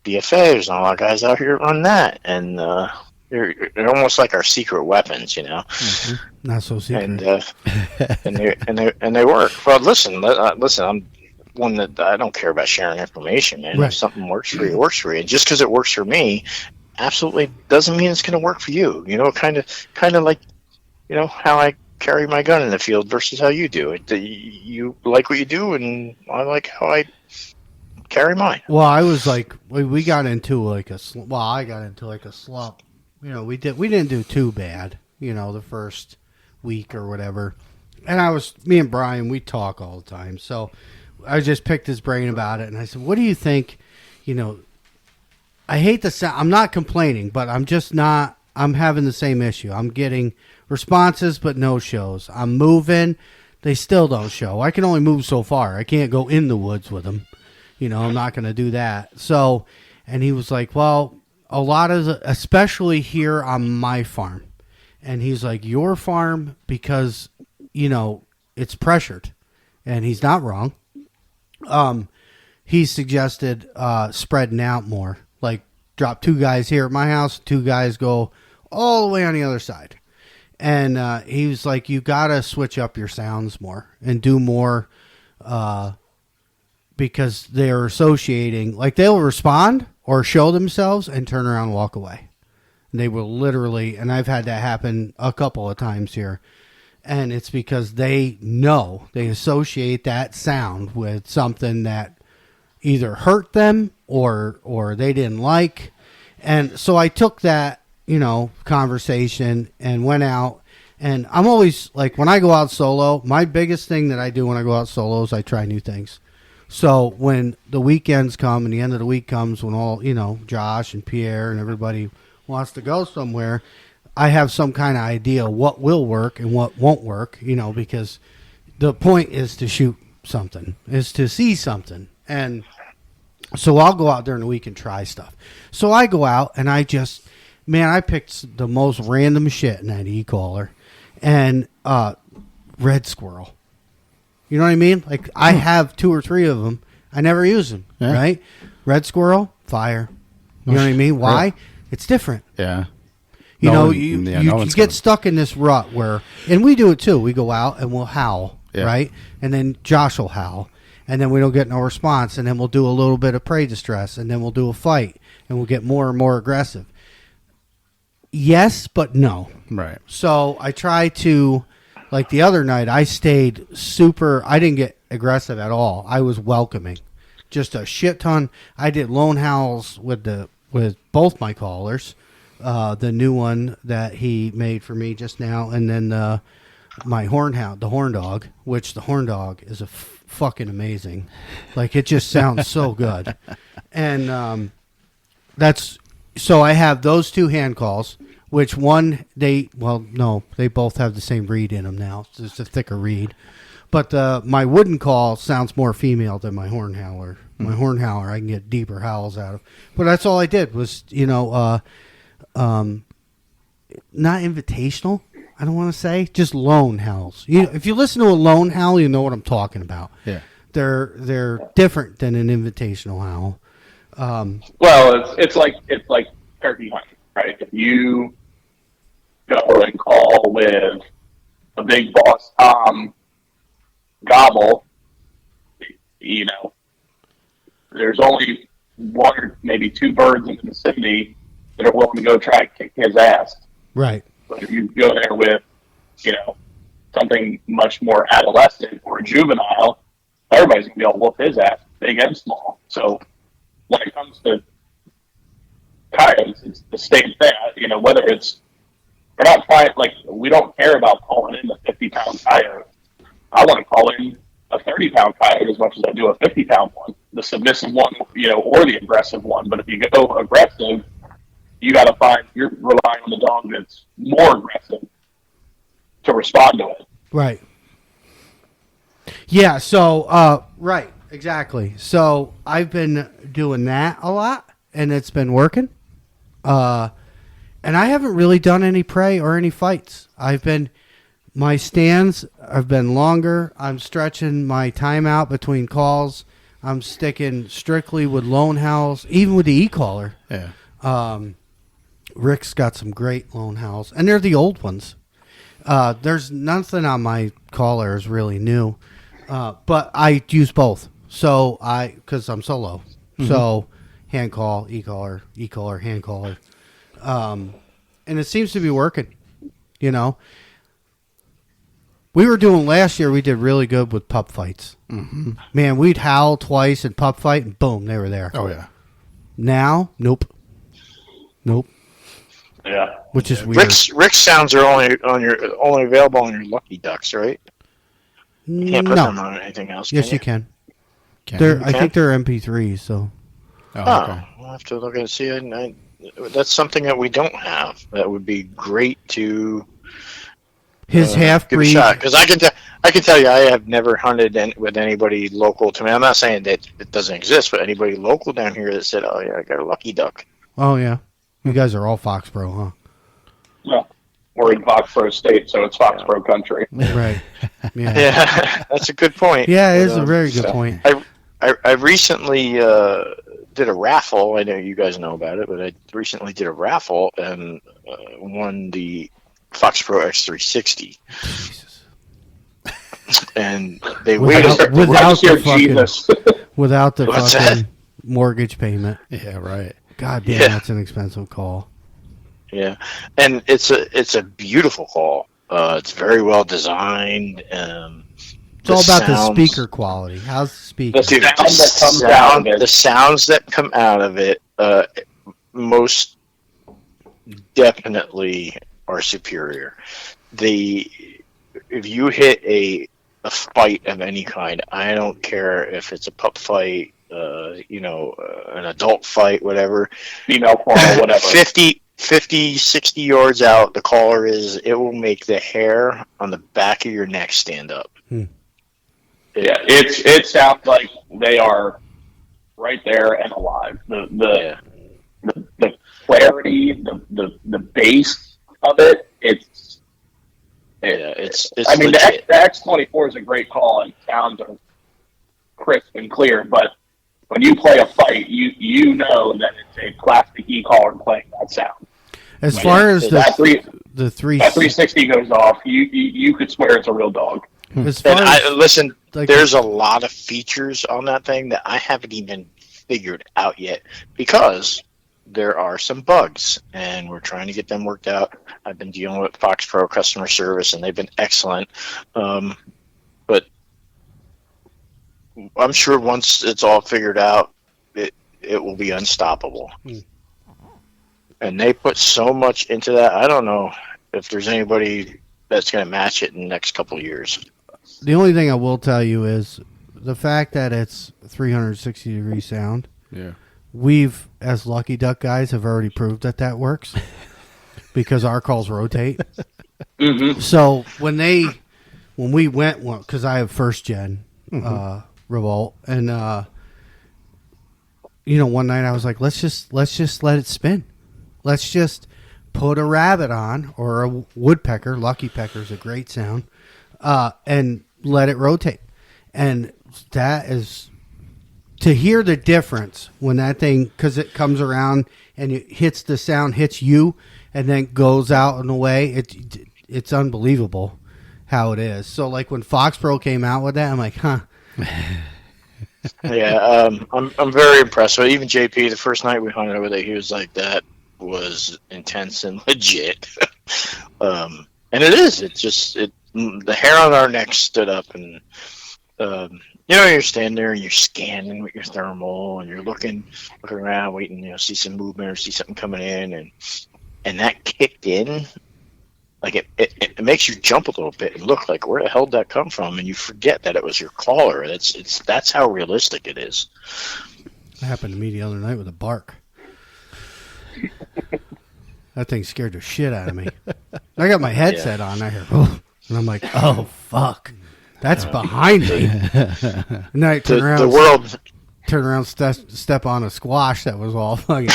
BFA. There's not a lot of guys out here that run that, and they're almost like our secret weapons, Mm-hmm. Not so secret. And they work. Well, listen. I'm one that I don't care about sharing information, man. Right. If something works for you, it works for you. And just because it works for me, absolutely doesn't mean it's going to work for you. Kind of like, how I carry my gun in the field versus how you do it. You like what you do, and I like how I carry mine. Well, I was like, we got into like I got into like a slump. We didn't do too bad, the first week or whatever. And me and Brian, we talk all the time. So I just picked his brain about it, and I said, what do you think? I hate the sound. I'm not complaining, but I'm having the same issue. I'm getting responses, but no shows. I'm moving. They still don't show. I can only move so far. I can't go in the woods with them. I'm not going to do that. So, and he was like, well, a lot of, especially here on my farm. And he's like, your farm, because, it's pressured. And he's not wrong. He suggested spreading out more. Like, drop 2 guys here at my house, 2 guys go all the way on the other side. And he was like, you got to switch up your sounds more and do more because they're associating. Like, they'll respond or show themselves and turn around and walk away. And they will literally, and I've had that happen a couple of times here. And it's because they associate that sound with something that either hurt them or they didn't like. And so I took that, conversation and went out. And I'm always like, when I go out solo, my biggest thing that I do when I go out solo is I try new things. So when the weekends come and the end of the week comes, when all, Josh and Pierre and everybody wants to go somewhere, I have some kind of idea what will work and what won't work, because the point is to shoot something, is to see something. And so I'll go out during the week and try stuff. So I go out and I just Man, I picked the most random shit in that e-collar. And red squirrel. You know what I mean? Like, I have 2 or 3 of them. I never use them, right? Red squirrel, fire. You know what I mean? Why? Really? It's different. Yeah. You know, you get stuck in this rut where, and we do it too. We go out and we'll howl, right? And then Josh will howl. And then we don't get no response. And then we'll do a little bit of prey distress. And then we'll do a fight. And we'll get more and more aggressive. Yes, but no. Right. So I try to, like the other night, I stayed super, I didn't get aggressive at all. I was welcoming. Just a shit ton. I did lone howls with both my callers. The new one that he made for me just now. And then my the horn dog, which the horn dog is fucking amazing. Like, it just sounds so good. And so I have those 2 hand calls, which they both have the same reed in them now. It's just a thicker reed. But my wooden call sounds more female than my horn howler. My horn howler, I can get deeper howls out of. But that's all I did was, not invitational, I don't want to say, just lone howls. If you listen to a lone howl, you know what I'm talking about. Yeah. They're different than an invitational howl. Well, it's like turkey hunting, right? If you go and call with a big boss Tom gobble, there's only 1 or maybe 2 birds in the vicinity that are willing to go try to kick his ass. Right. But if you go there with, something much more adolescent or juvenile, everybody's going to be able to whoop his ass, big and small. So when it comes to coyotes, it's the same thing. Whether we're not trying, we don't care about calling in a 50-pound coyote. I want to call in a 30-pound coyote as much as I do a 50-pound one, the submissive one, or the aggressive one. But if you go aggressive, you got to you're relying on the dog that's more aggressive to respond to it. Right. Yeah, so, right, exactly. So I've been doing that a lot, and it's been working. And I haven't really done any prey or any fights. My stands have been longer. I'm stretching my time out between calls. I'm sticking strictly with lone howls, even with the e-collar. Yeah. Rick's got some great lone howls, and they're the old ones. There's nothing on my collar is really new, but I use both. So because I'm solo, so hand call, e-collar, hand collar, and it seems to be working. We were doing last year. We did really good with pup fights. Mm-hmm. Man, we'd howl twice and pup fight, and boom, they were there. Oh yeah. Now, nope. Yeah. Which is weird. Rick's sounds are only available on your Lucky Ducks, right? You can't put them on anything else. Yes, you can. I think they're MP3s. So. Oh, okay. We'll have to look and see. That's something that we don't have. That would be great to. His half-breed. Because I can tell you, I have never hunted with anybody local to me. I'm not saying that it doesn't exist, but anybody local down here that said, "Oh yeah, I got a Lucky Duck." Oh yeah, you guys are all Foxborough, huh? Well, we're in Foxborough State, so it's Foxborough country. Right. Yeah, that's a good point. Yeah, it is a very good point. I recently did a raffle. I know you guys know about it, but I recently did a raffle and won the Foxborough X360. Jesus. And they without the What's fucking that? mortgage payment. Yeah, right. God damn, that's an expensive call. Yeah, and it's a beautiful call. It's very well designed. It's all about the speaker quality. How's the speaker? The sounds that come out of it, most definitely are superior. If you hit a fight of any kind, I don't care if it's a pup fight, an adult fight, whatever, female quarrel, whatever. 50, 60 yards out, the caller it will make the hair on the back of your neck stand up. Yeah, it sounds like they are right there and alive. The clarity, the bass of it, it's it's I mean, legit. the X24 is a great call and sounds are crisp and clear, but when you play a fight, you know that it's a plastic e-collar playing that sound. As far as that the 360 goes off, you could swear it's a real dog. as far as, Listen, like, there's a lot of features on that thing that I haven't even figured out yet because there are some bugs, and we're trying to get them worked out. I've been dealing with Fox Pro customer service, and they've been excellent. But I'm sure once it's all figured out, it will be unstoppable. And they put so much into that. I don't know if there's anybody that's going to match it in the next couple of years. the only thing I will tell you is the fact that it's 360 degree sound. Yeah. We've, as Lucky Duck guys, have already proved that works because our calls rotate. Mm-hmm. So when we went, because I have first gen Revolt, and one night I was like, let's just let it spin. Let's just put a rabbit on or a woodpecker. Lucky Pecker is a great sound, and let it rotate. And that is to hear the difference when that thing, because it comes around and it hits the sound, hits you, and then goes out and away. It's unbelievable how it is. So like when Fox Pro came out with that, I'm like, huh. Yeah, I'm very impressed with it. Even JP. The first night we hung out with it, he was like, "That was intense and legit." And it is. It just the hair on our neck stood up, and you're standing there and you're scanning with your thermal, and you're looking around, waiting, see some movement or see something coming in, and that kicked in. Like it makes you jump a little bit and look like, where the hell did that come from? And you forget that it was your caller. That's how realistic it is. That happened to me the other night with a bark. That thing scared the shit out of me. I got my headset on. I hear, oh, and I'm like, oh fuck, that's behind me. And then I turn around, step on a squash that was all fucking.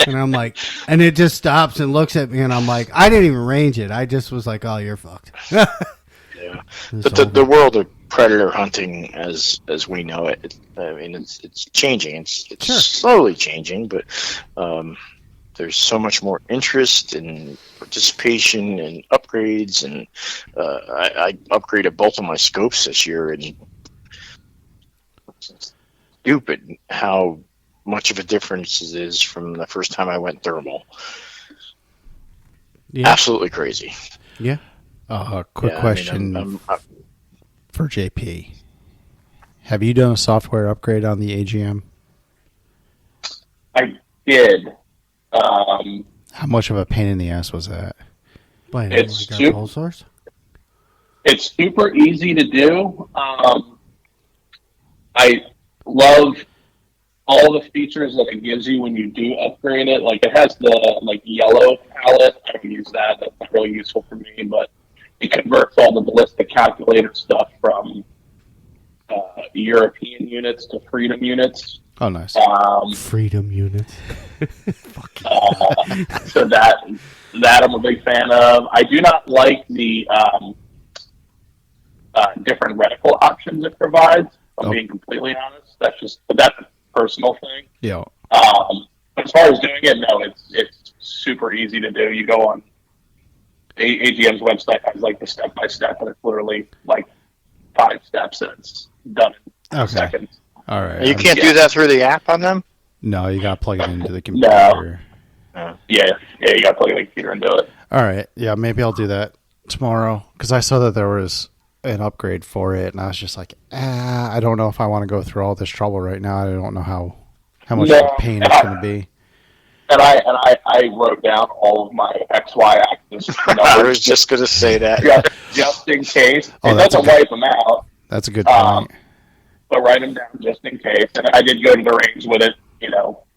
And I'm like, and it just stops and looks at me, and I'm like, I didn't even range it. I just was like, oh, you're fucked. Yeah. The world of predator hunting as we know it, I mean, it's changing. It's Sure. slowly changing, but there's so much more interest and participation and upgrades, and I upgraded both of my scopes this year, and it's stupid how much of a difference it is from the first time I went thermal. Yeah. Absolutely crazy. Yeah. Quick question I'm for JP. Have you done a software upgrade on the AGM? I did. How much of a pain in the ass was that? Wait, It's like our pole source? It's super easy to do. I love all the features that it gives you when you do upgrade it. Like it has the yellow palette. I don't use that. That's not really useful for me, but it converts all the ballistic calculator stuff from European units to Freedom units. Oh, nice. Freedom units. So that I'm a big fan of. I do not like the different reticle options it provides. If I'm being completely honest. That's a personal thing. Yeah. As far as doing it, no, it's super easy to do. You go on AGM's website, has like the step by step, and it's literally like 5 steps, and it's done in seconds. All right. You can't do that through the app on them? No, you got to plug it into the computer. No. Yeah, you got to plug the computer into it. All right. Yeah, maybe I'll do that tomorrow because I saw that there was an upgrade for it, and I was just like, I don't know if I want to go through all this trouble right now. I don't know how much of a pain it's going to be. And I wrote down all of my XY axis numbers. I was just going to say that. just in case. Oh, It doesn't wipe them out. That's a good point. But write them down just in case. And I did go to the range with it,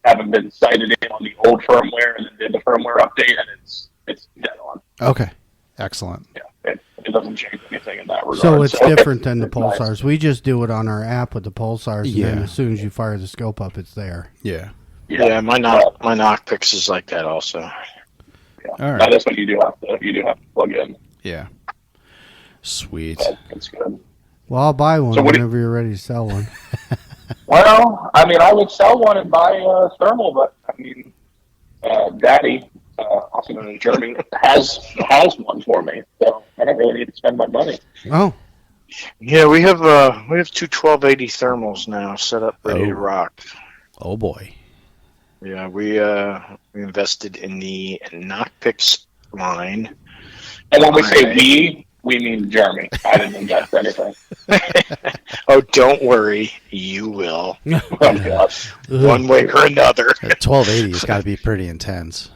having been sighted in on the old firmware, and then did the firmware update, and it's dead on. Okay. Excellent. Yeah, it doesn't change anything in that regard. So it's different than the it's nice. pulsars. We just do it on our app with the pulsars, and then Yeah. as soon as you fire the scope up, it's there. Yeah. Yeah, my knock picks is like that also. Yeah. All right. Now, this one you do have to plug in. Yeah. Sweet. But it's good. Well, I'll buy one So what do whenever you're ready to sell one. Well, I mean, I would sell one and buy a thermal, but I mean, Daddy, also known as Jeremy, has one for me, so I don't really need to spend my money. Oh, Yeah, we have two 1280 thermals now set up ready to rock. Oh boy. Yeah, we invested in the knockpicks line. And when we say we mean Jeremy. I didn't invest anything. Oh, don't worry, you will. Oh, gosh. One way or another. 1280 has got to be pretty intense.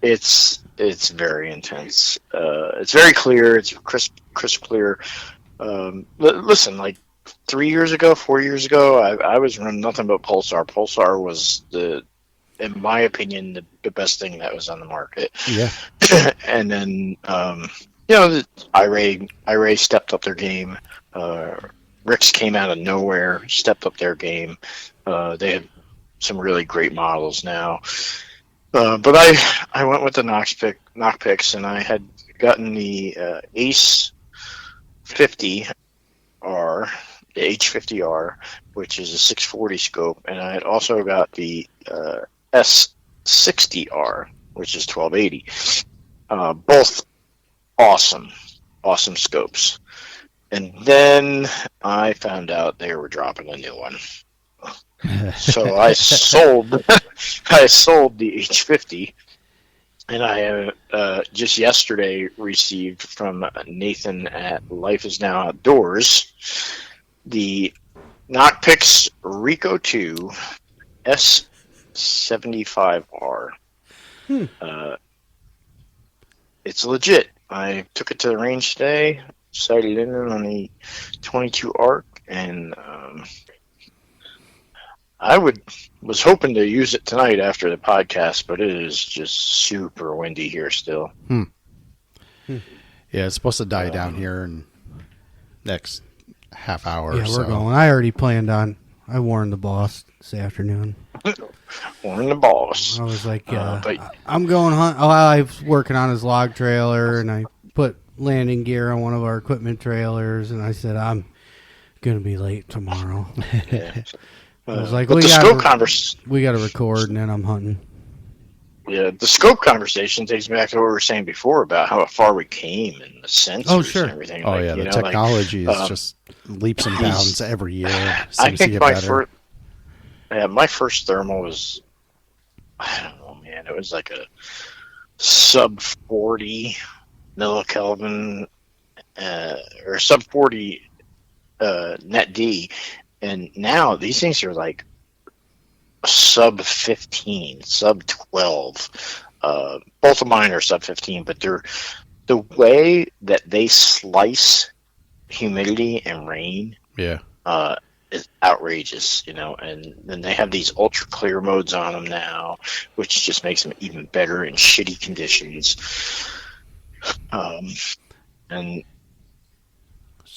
It's very intense. It's very clear. It's crisp clear. Listen, like 4 years ago, I was running nothing but Pulsar. Pulsar was in my opinion, the best thing that was on the market. Yeah. And then, iRay stepped up their game. Rix came out of nowhere, stepped up their game. They have some really great models now. But I went with the knock picks, and I had gotten the Ace 50R, the H50R, which is a 640 scope, and I had also got the S60R, which is 1280. Both awesome scopes. And then I found out they were dropping a new one. So I sold the H50, and I just yesterday received from Nathan at Life Is Now Outdoors the Knockpicks Rico 2 S75R. It's legit. I took it to the range today, sighted in on the 22 arc, and I was hoping to use it tonight after the podcast, but it is just super windy here still. Yeah, it's supposed to die down here in next half hour. yeah, or we're so. going. I already planned on. I warned the boss this afternoon. Warning the boss. I was like, but I'm going hunt. Oh, I was working on his log trailer, and I put landing gear on one of our equipment trailers, and I said, I'm going to be late tomorrow. yeah. I was like, But we the got scope to record, and then I'm hunting. Yeah, the scope conversation takes me back to what we were saying before about how far we came and the sensors sure. and everything. Oh, yeah, the technology is just leaps and bounds every year. I Seems to think get my better. my first thermal was, I don't know, man, it was like a sub 40 millikelvin or sub 40 net D, and now these things are like sub 15, sub 12. Both of mine are sub 15, but they're the way that they slice humidity and rain. Yeah. Is outrageous, and then they have these ultra clear modes on them now, which just makes them even better in shitty conditions. And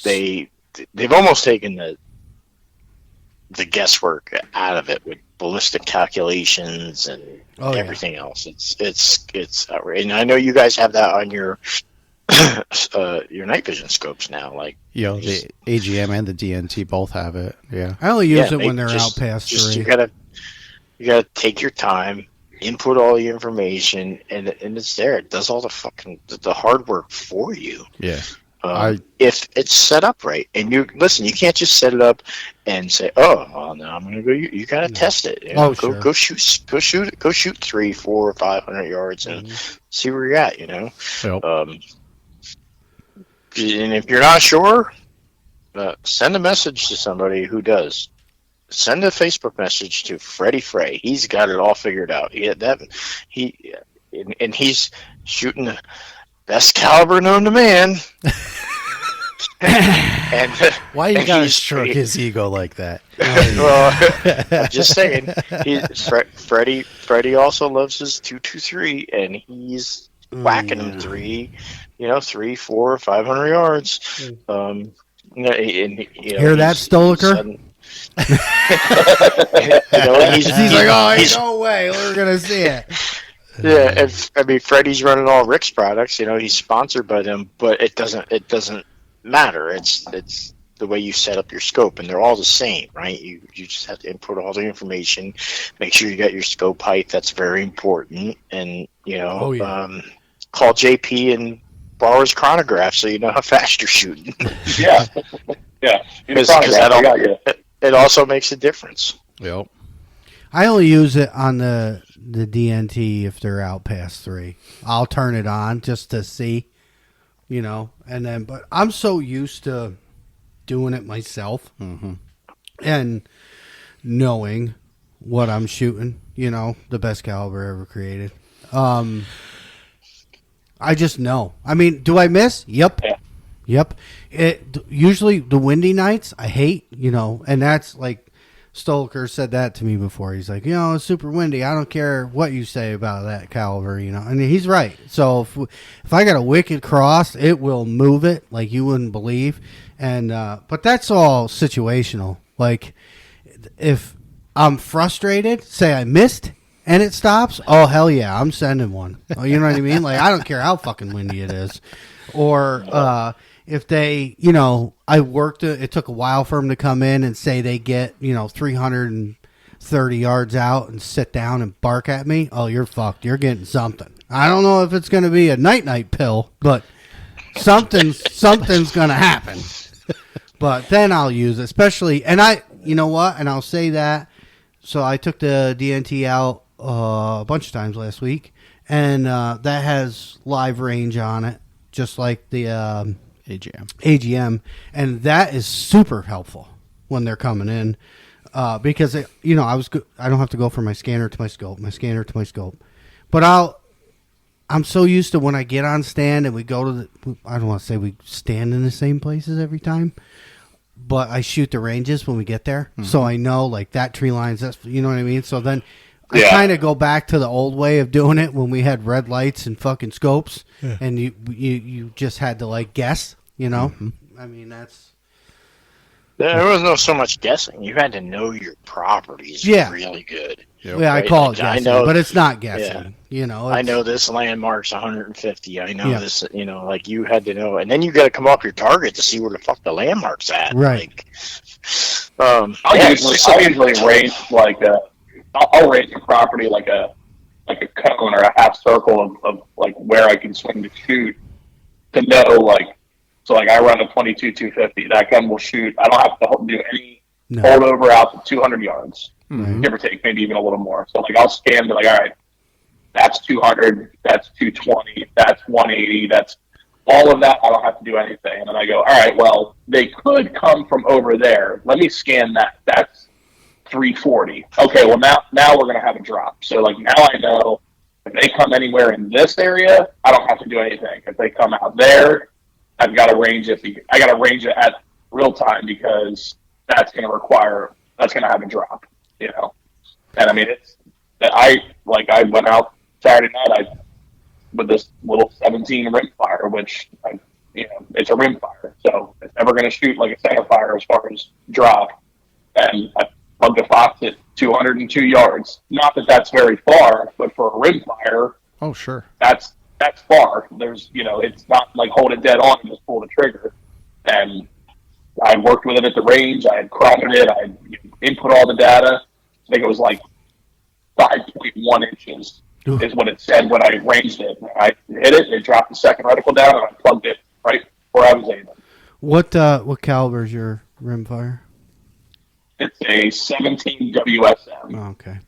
they've almost taken the guesswork out of it with ballistic calculations and everything else. It's outrageous. And I know you guys have that on your night vision scopes now, like the AGM and the DNT both have it. Yeah. I only use it when they're out past 3. You gotta take your time, input all the information, and it's there. It does all the hard work for you. Yeah. If it's set up right, and you can't just set it up and say, "Oh, well, now I'm going to go." You got to test it. Sure. Go shoot 300, 400, 500 yards and see where you're at. Yep. And if you're not sure, send a message to somebody who does. Send a Facebook message to Freddie Frey. He's got it all figured out. And he's shooting the best caliber known to man. And why you gotta stroke his ego like that? Well, I'm just saying. Freddie also loves his 223, and he's whacking them 3, 400, 500 yards. Hear that, Stoliker? You know, He's like, oh, ain't no way we're gonna see it. Yeah, Freddie's running all Rick's products. You know, he's sponsored by them, but it doesn't matter. It's the way you set up your scope, and they're all the same, right? You just have to input all the information, make sure you got your scope height. That's very important, and you know, call JP and borrow his chronograph so you know how fast you're shooting. Yeah. Because it also makes a difference. Yep. I only use it on the DNT if they're out past 3. I'll turn it on just to see, you know, and then, but I'm so used to doing it myself and knowing what I'm shooting, you know, the best caliber ever created. I just know. I mean, do I miss? Yep. Yeah. Yep. Usually the windy nights I hate, you know, and that's like Stolker said that to me before. He's like, you know, it's super windy. I don't care what you say about that caliber, you know. And he's right. So if I got a wicked cross, it will move it like you wouldn't believe. And but that's all situational. Like if I'm frustrated, say I missed and it stops, oh hell yeah, I'm sending one. You know what I mean? Like I don't care how fucking windy it is. Or if they, you know, it took a while for them to come in and say they get, you know, 330 yards out and sit down and bark at me. Oh, you're fucked. You're getting something. I don't know if it's going to be a night pill, but something's going to happen. But then I'll use it, especially, and you know what? And I'll say that. So I took the DNT out a bunch of times last week, and that has live range on it, just like the AGM, and that is super helpful when they're coming in because you know I don't have to go from my scanner to my scope, but I'm so used to when I get on stand and we go to I don't want to say we stand in the same places every time, but I shoot the ranges when we get there, so I know like that tree lines. That's, you know what I mean. So then I kind of go back to the old way of doing it when we had red lights and fucking scopes, and you just had to like guess, you know. I mean that's. There was no so much guessing. You had to know your properties really good. Yep. Yeah, right? I call it guessing, but it's not guessing. Yeah. You know, I know this landmark's 150. I know this. You know, like you had to know, and then you got to come up your target to see where the fuck the landmark's at. Right. Like, I usually range like I'll range a property like a cone or a half circle of like where I can swing to shoot to know like. So, like, I run a 22-250. That gun will shoot. I don't have to do any holdover out to 200 yards, give or take, maybe even a little more. So, like, I'll scan to, like, all right, that's 200, that's 220, that's 180, that's all of that. I don't have to do anything. And then I go, all right, well, they could come from over there. Let me scan that. That's 340. Okay, well, now we're going to have a drop. So, like, now I know if they come anywhere in this area, I don't have to do anything. If they come out there, I've got to range it. I got to range it at real time because that's going to have a drop, you know. And I mean, I went out Saturday night with this little 17 rimfire, which it's a rimfire, so it's never going to shoot like a centerfire as far as drop. And I plugged a Fox at 202 yards. Not that that's very far, but for a rimfire, oh sure, that's far. There's, it's not like hold it dead on and just pull the trigger. And I worked with it at the range. I had crowded it. I had input all the data. I think it was like 5.1 inches is what it said when I ranged it. I hit it. It dropped the second reticle down, and I plugged it right where I was aiming. What caliber is your rimfire? It's a 17 WSM. Oh, okay.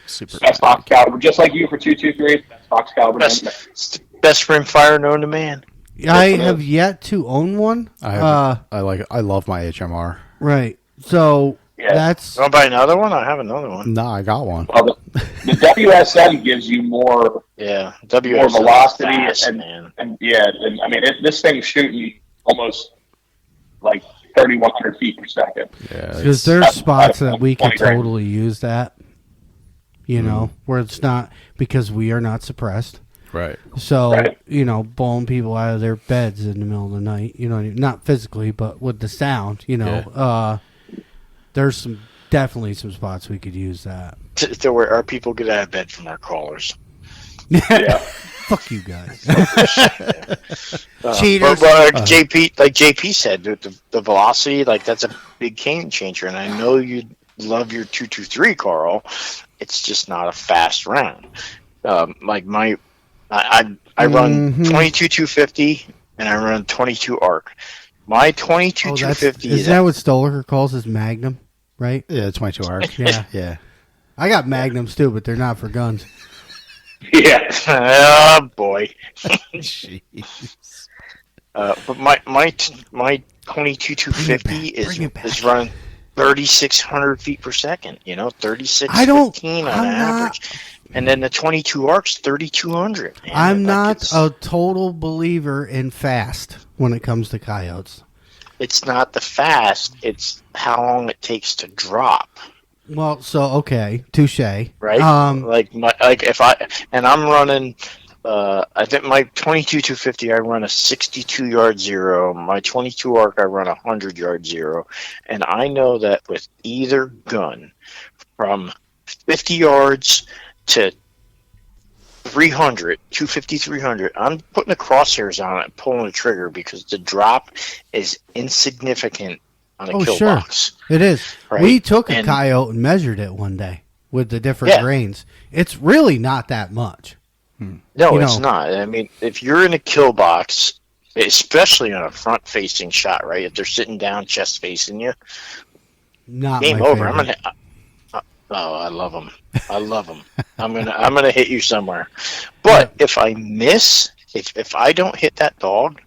Super. That's Fox caliber, just like you for 223. That's Fox caliber. Best rimfire known to man. I have yet to own one. I love my HMR. Right. So that's. You want to buy another one? I have another one. No, I got one. Well, the WSM gives you more. Yeah, more velocity fast, and I mean this thing's shooting almost like 3,100 feet per second. Yeah, because there's spots that we can totally use that. You know, where it's not because we are not suppressed. Right. So, blowing people out of their beds in the middle of the night, not physically, but with the sound, there's definitely some spots we could use that. To where our people get out of bed from our callers. Yeah. Fuck you guys. Cheaters. But JP said, the velocity, like that's a big game changer. And I know you love your 223, Carl. It's just not a fast round. Like I run 22 250 and I run 22 arc. My 22 250 is that what Stoller calls his Magnum, right? Yeah, 22 arc. Yeah. Yeah. I got Magnums too, but they're not for guns. Yeah. Oh boy. Jeez. But my 22 250 is running 3,600 feet per second. 3615 on average. And then the 22 arcs 3,200. I'm not a total believer in fast when it comes to coyotes. It's not the fast; it's how long it takes to drop. Well, so okay, touche. Right? I'm running. I think my 22 250, I run a 62 yard zero. My 22 arc, I run a 100 yard zero. And I know that with either gun, from 50 yards to 300, 250, 300, I'm putting the crosshairs on it and pulling the trigger because the drop is insignificant on a kill box. It is. Right? We took a coyote and measured it one day with the different grains. It's really not that much. No, it's not. I mean, if you're in a kill box, especially on a front-facing shot, right? If they're sitting down, chest facing you, not game my over. favorite. I love them. I love them. I'm gonna hit you somewhere. But if I miss, if I don't hit that dog,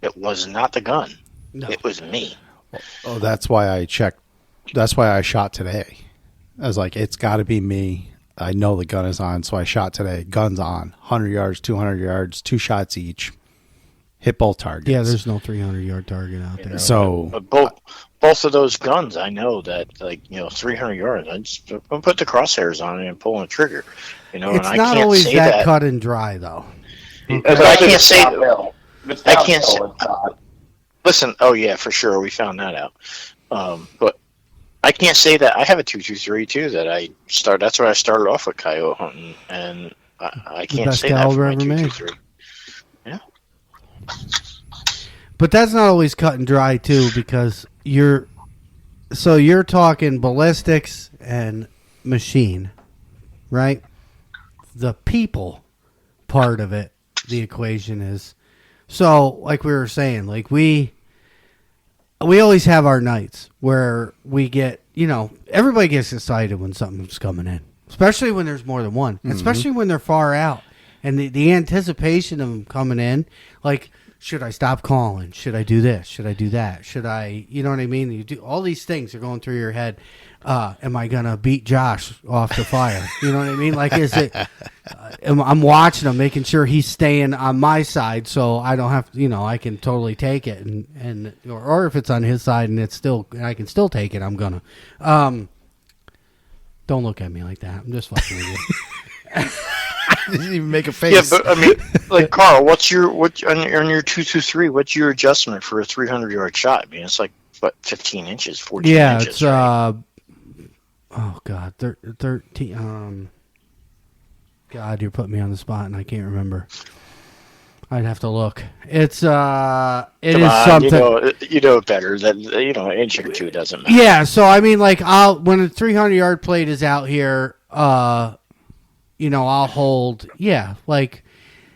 it was not the gun. No. It was me. Oh, that's why I checked. That's why I shot today. I was like, it's got to be me. I know the gun is on, so I shot today. Gun's on. 100 yards, 200 yards, 2 shots each. Hit both targets. Yeah, there's no 300-yard target out there. So both of those guns, I know that 300 yards. I'm put the crosshairs on it and pulling the trigger. It's and I not can't always say that cut and dry though. I can't say. I can't say. Listen, oh yeah, for sure, we found that out. But I can't say that I have a 223 too. That's where I started off with coyote hunting, and I can't say that for my 223. Yeah. But that's not always cut and dry too, because you're talking ballistics and machine, right? The people part of it, the equation is. So, like we were saying, like we always have our nights where we get, everybody gets excited when something's coming in, especially when there's more than one, especially when they're far out, and the anticipation of them coming in, like, should I stop calling? Should I do this? Should I do that? Should I, you know what I mean? You do all these things are going through your head. Am I gonna beat Josh off the fire? You know what I mean? Like, is it? I'm watching him, making sure he's staying on my side, so I don't have to. I can totally take it, or if it's on his side and I can still take it. I'm gonna. Don't look at me like that. I'm just fucking with you. Didn't even make a face. Yeah, but I mean, like Carl, what's your on your 223? What's your adjustment for a 300-yard shot? I mean, it's like 15 inches, 14 inches. Yeah, it's right? Oh God, 13. God, you're putting me on the spot, and I can't remember. I'd have to look. It is something. You know better than an inch or two doesn't matter. Yeah, so I mean, like, when a 300-yard plate is out here, I'll hold. Yeah, like,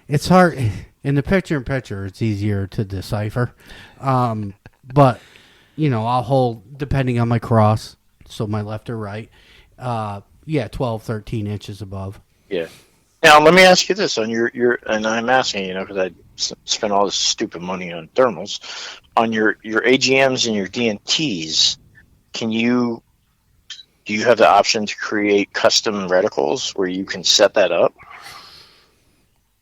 it's hard in the picture-in-picture. It's easier to decipher, but I'll hold depending on my cross. So my left or right, 12, 13 inches above. Yeah. Now let me ask you this: on your and I'm asking because I spent all this stupid money on thermals, on your AGMs and your DNTs, do you have the option to create custom reticles where you can set that up?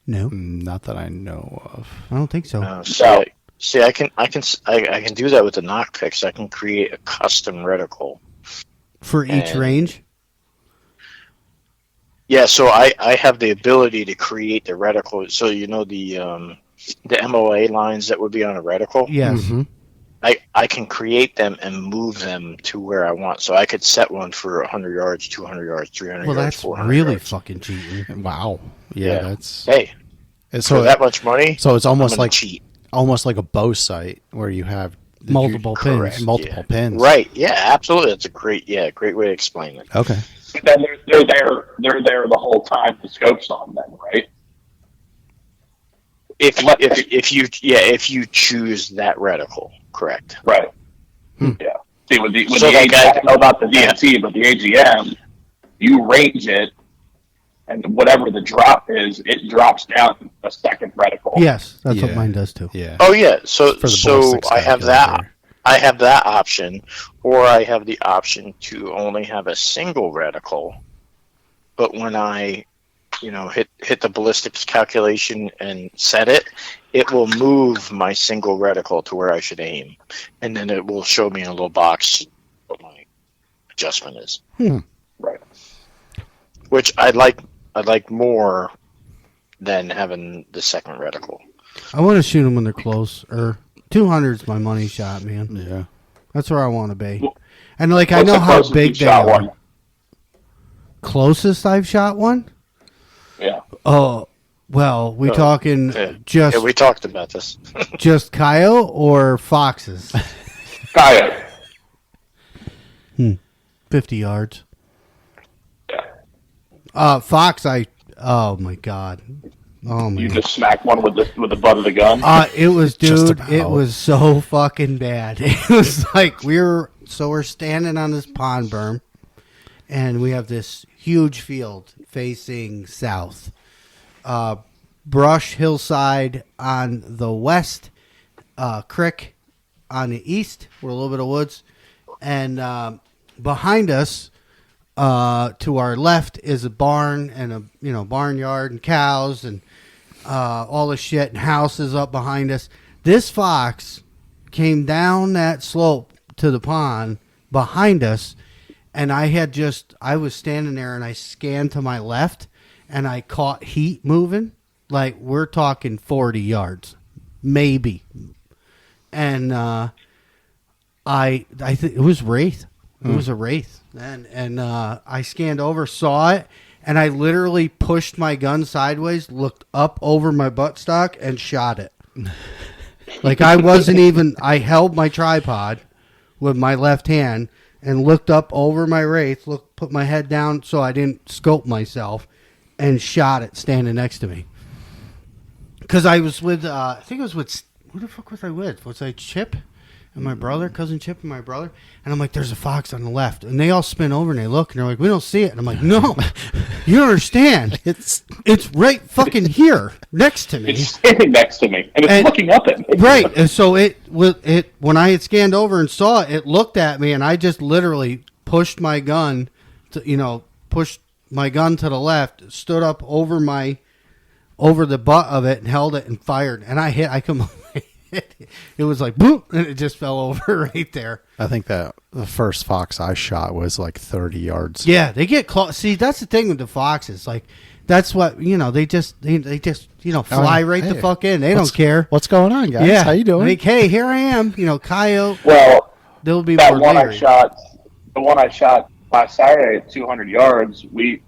No, not that I know of. I don't think so. See, I can do that with the knock picks. I can create a custom reticle. For each range? Yeah, so I have the ability to create the reticle. So the MOA lines that would be on a reticle? Yes. Mm-hmm. I can create them and move them to where I want. So I could set one for 100 yards, 200 yards, 300 Well, yards, that's 400 really yards. fucking cheating. Wow. Yeah, that's Hey, it's for that much money, so it's I'm almost gonna like cheat. almost like a bow sight where you have Multiple pins. Correct. multiple pins. Right. Yeah, absolutely. That's a great way to explain it. Okay. But then they're there the whole time. The scope's on them, right? If you choose that reticle, correct. Right. Hmm. Yeah. See, with the So AGM, like I don't know about the DNC, but the AGM, you range it, and whatever the drop is, it drops down a second reticle. Yes, that's what Yeah. mine does too. Yeah. Oh yeah. So For the ballistics I have that. calculator. I have that option, or I have the option to only have a single reticle. But when I, hit the ballistics calculation and set it, it will move my single reticle to where I should aim, and then it will show me in a little box what my adjustment is. Right. Which I like more than having the second reticle. I want to shoot them when they're close. Or 200's my money shot, man. Yeah. That's where I want to be. Well, And like I What's know the how closest big you've they shot are. one? Closest I've shot one? Yeah. Oh, well, we talking just Yeah, we talked about this. just coyote or foxes? Coyote. 50 yards. Yeah. Fox, oh my God. Oh my You God. just smack one with the butt of the gun. It was, Just dude, about. it was so fucking bad. It was like we're standing on this pond berm, and we have this huge field facing south. Brush hillside on the west, creek on the east, where a little bit of woods, and behind us, to our left is a barn and a barnyard and cows and all the shit and houses up behind us. This fox came down that slope to the pond behind us, and I was standing there and I scanned to my left and I caught heat moving. Like we're talking 40 yards, maybe. And I think it was wraith. It was a wraith, and I scanned over, saw it, and I literally pushed my gun sideways, looked up over my buttstock, and shot it. Like I wasn't even. I held my tripod with my left hand and looked up over my wraith, put my head down so I didn't scope myself, and shot it standing next to me. Because I was with, I think it was with, who the fuck was I with? Was I Chip and my brother, cousin Chip and my brother? And I'm like, there's a fox on the left. And they all spin over and they look and they're like, we don't see it. And I'm like, no, you don't understand. It's right fucking here next to me. It's standing next to me, and it's looking up at me. Right. And so when I had scanned over and saw it, it looked at me and I just literally pushed my gun to, pushed my gun to the left, stood up over the butt of it and held it and fired. And it was like boom, and it just fell over right there. I think that the first fox I shot was like 30 yards. Yeah, they get close. See, that's the thing with the foxes. Like, that's what they just fly right the fuck in. They don't care. What's going on, guys? Yeah, How you doing? Like, hey, here I am. Coyote. Well, They'll be that more one leery. the one I shot last Saturday at 200 yards. We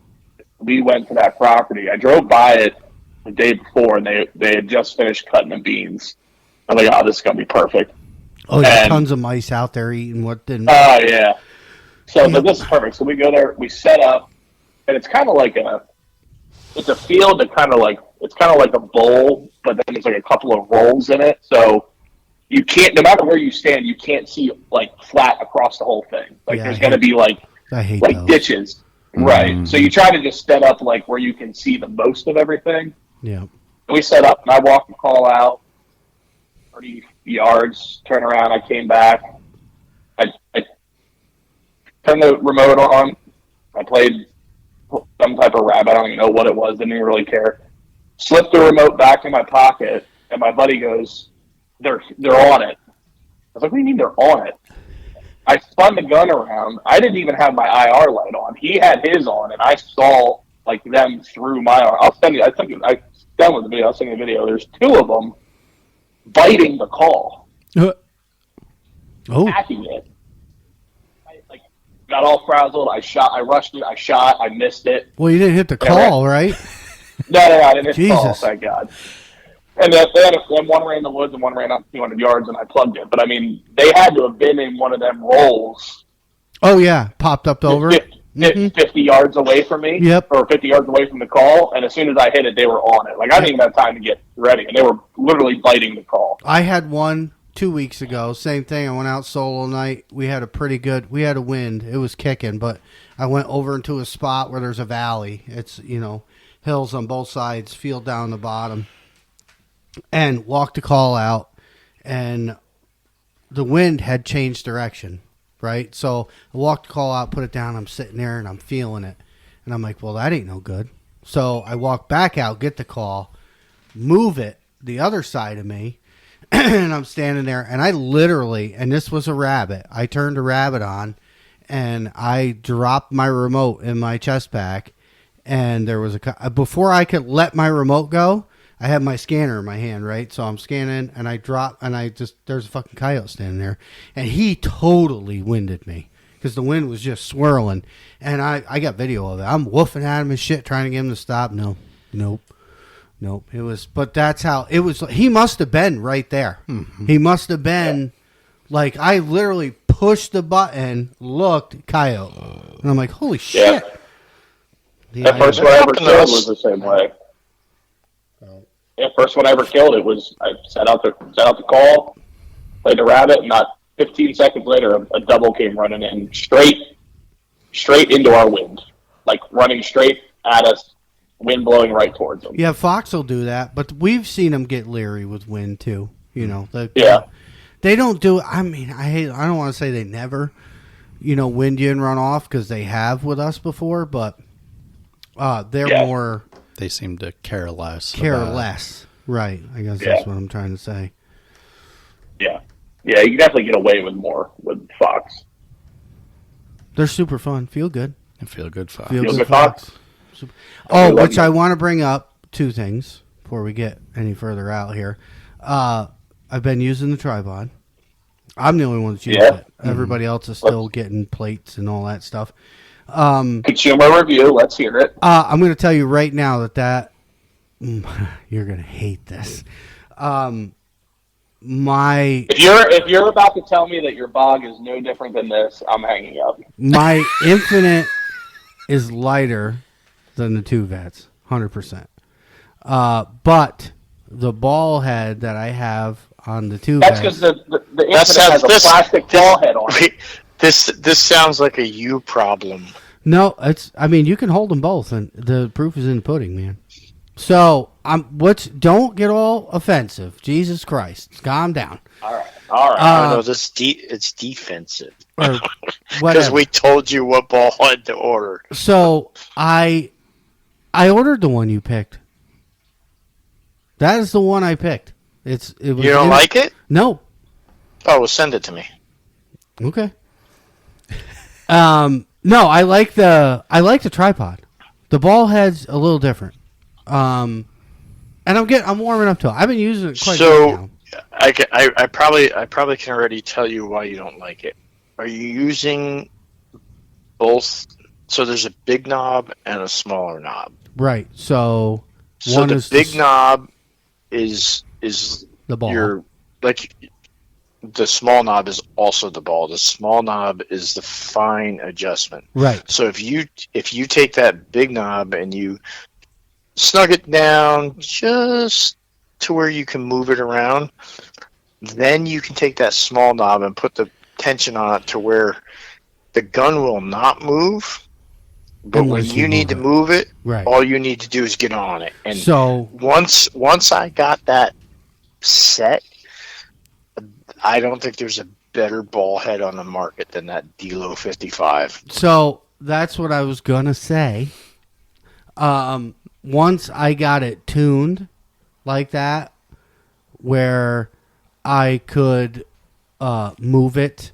went to that property. I drove by it the day before, and they had just finished cutting the beans. I'm like, oh, this is gonna be perfect. Oh, yeah, And- tons of mice out there eating what didn't. Oh yeah. So this is perfect. So we go there, we set up, and it's kind of like it's a field that it's kind of like a bowl, but then there's like a couple of rolls in it. So you can't, no matter where you stand, you can't see like flat across the whole thing. Like Yeah, there's I going to hate- be like I hate those. ditches. Right. So you try to just set up like where you can see the most of everything. Yeah. We set up, and I walked the call out 30 yards, turn around, I came back. I turned the remote on. I played some type of rabbit. I don't even know what it was. Didn't even really care. Slipped the remote back in my pocket, and my buddy goes, they're on it. I was like, what do you mean they're on it? I spun the gun around. I didn't even have my IR light on. He had his on, and I saw like them through my IR. I'll send you. I done with the video. I'll send you a video. There's two of them biting the call. hacking it. I got all frazzled. I rushed it. I shot. I missed it. Well, you didn't hit the call, right? No, I didn't hit the call, Jesus. thank God. And then one ran in the woods and one ran up 200 yards, and I plugged it. But, I mean, they had to have been in one of them rolls. Oh, yeah. Popped up over. 50 yards away from me. Yep. Or 50 yards away from the call. And as soon as I hit it, they were on it. Like, I didn't even have time to get ready. And they were literally biting the call. I had one 2 weeks ago. Same thing. I went out solo night. We had a wind. It was kicking, but I went over into a spot where there's a valley. It's, hills on both sides, field down the bottom. And walked the call out, and the wind had changed direction, right? So I walked the call out, put it down, I'm sitting there, and I'm feeling it. And I'm like, well, that ain't no good. So I walk back out, get the call, move it the other side of me, and I'm standing there, and I literally, and this was a rabbit, I turned a rabbit on, and I dropped my remote in my chest pack, and there was before I could let my remote go, I had my scanner in my hand, right? So I'm scanning, and I drop, and there's a fucking coyote standing there. And he totally winded me because the wind was just swirling. And I got video of it. I'm woofing at him and shit, trying to get him to stop. Nope. But that's how it was. He must have been right there. Mm-hmm. He must have been, like, I literally pushed the button, looked, coyote. And I'm like, holy shit. Yeah. That first one I ever killed was the same way. Yeah, first one I ever killed, it was I set out the call, played the rabbit, and not 15 seconds later, a double came running in straight into our wind, like running straight at us, wind blowing right towards them. Yeah, fox will do that, but we've seen them get leery with wind too. Yeah, they don't do it. I mean, I don't want to say they never, wind you and run off because they have with us before, but they're more. They seem to care less. Right. I guess that's what I'm trying to say. Yeah. Yeah, you can definitely get away with more with fox. They're super fun. Feel good. And feel good fox. Feel good fox. Which I want to bring up two things before we get any further out here. I've been using the tripod. I'm the only one that's using it. Everybody else is still getting plates and all that stuff. Consumer review. Let's hear it. I'm going to tell you right now that you're going to hate this. If you're about to tell me that your bog is no different than this, I'm hanging up. My Infinite is lighter than the two vets, 100%. But the ball head that I have on the two vets, vets, that's because the Infinite has a plastic ball head on it. This sounds like a you problem. No, you can hold them both, and the proof is in the pudding, man. So don't get all offensive. Jesus Christ, calm down. All right. No, it's defensive. Or because we told you what ball head to order. So I ordered the one you picked. That is the one I picked. It was. You don't like it? No. Oh, well, send it to me. Okay. No, I like the tripod. The ball head's a little different. And I'm warming up to it. I've been using it quite a bit now. I probably can already tell you why you don't like it. Are you using both? So there's a big knob and a smaller knob. Right. So the big knob is the ball. The small knob is also the ball. The small knob is the fine adjustment. Right. So if you take that big knob and you snug it down just to where you can move it around, then you can take that small knob and put the tension on it to where the gun will not move. But when you need to move it, right, all you need to do is get on it. And so once I got that set, I don't think there's a better ball head on the market than that D-Lo 55. So that's what I was going to say. Once I got it tuned like that, where I could move it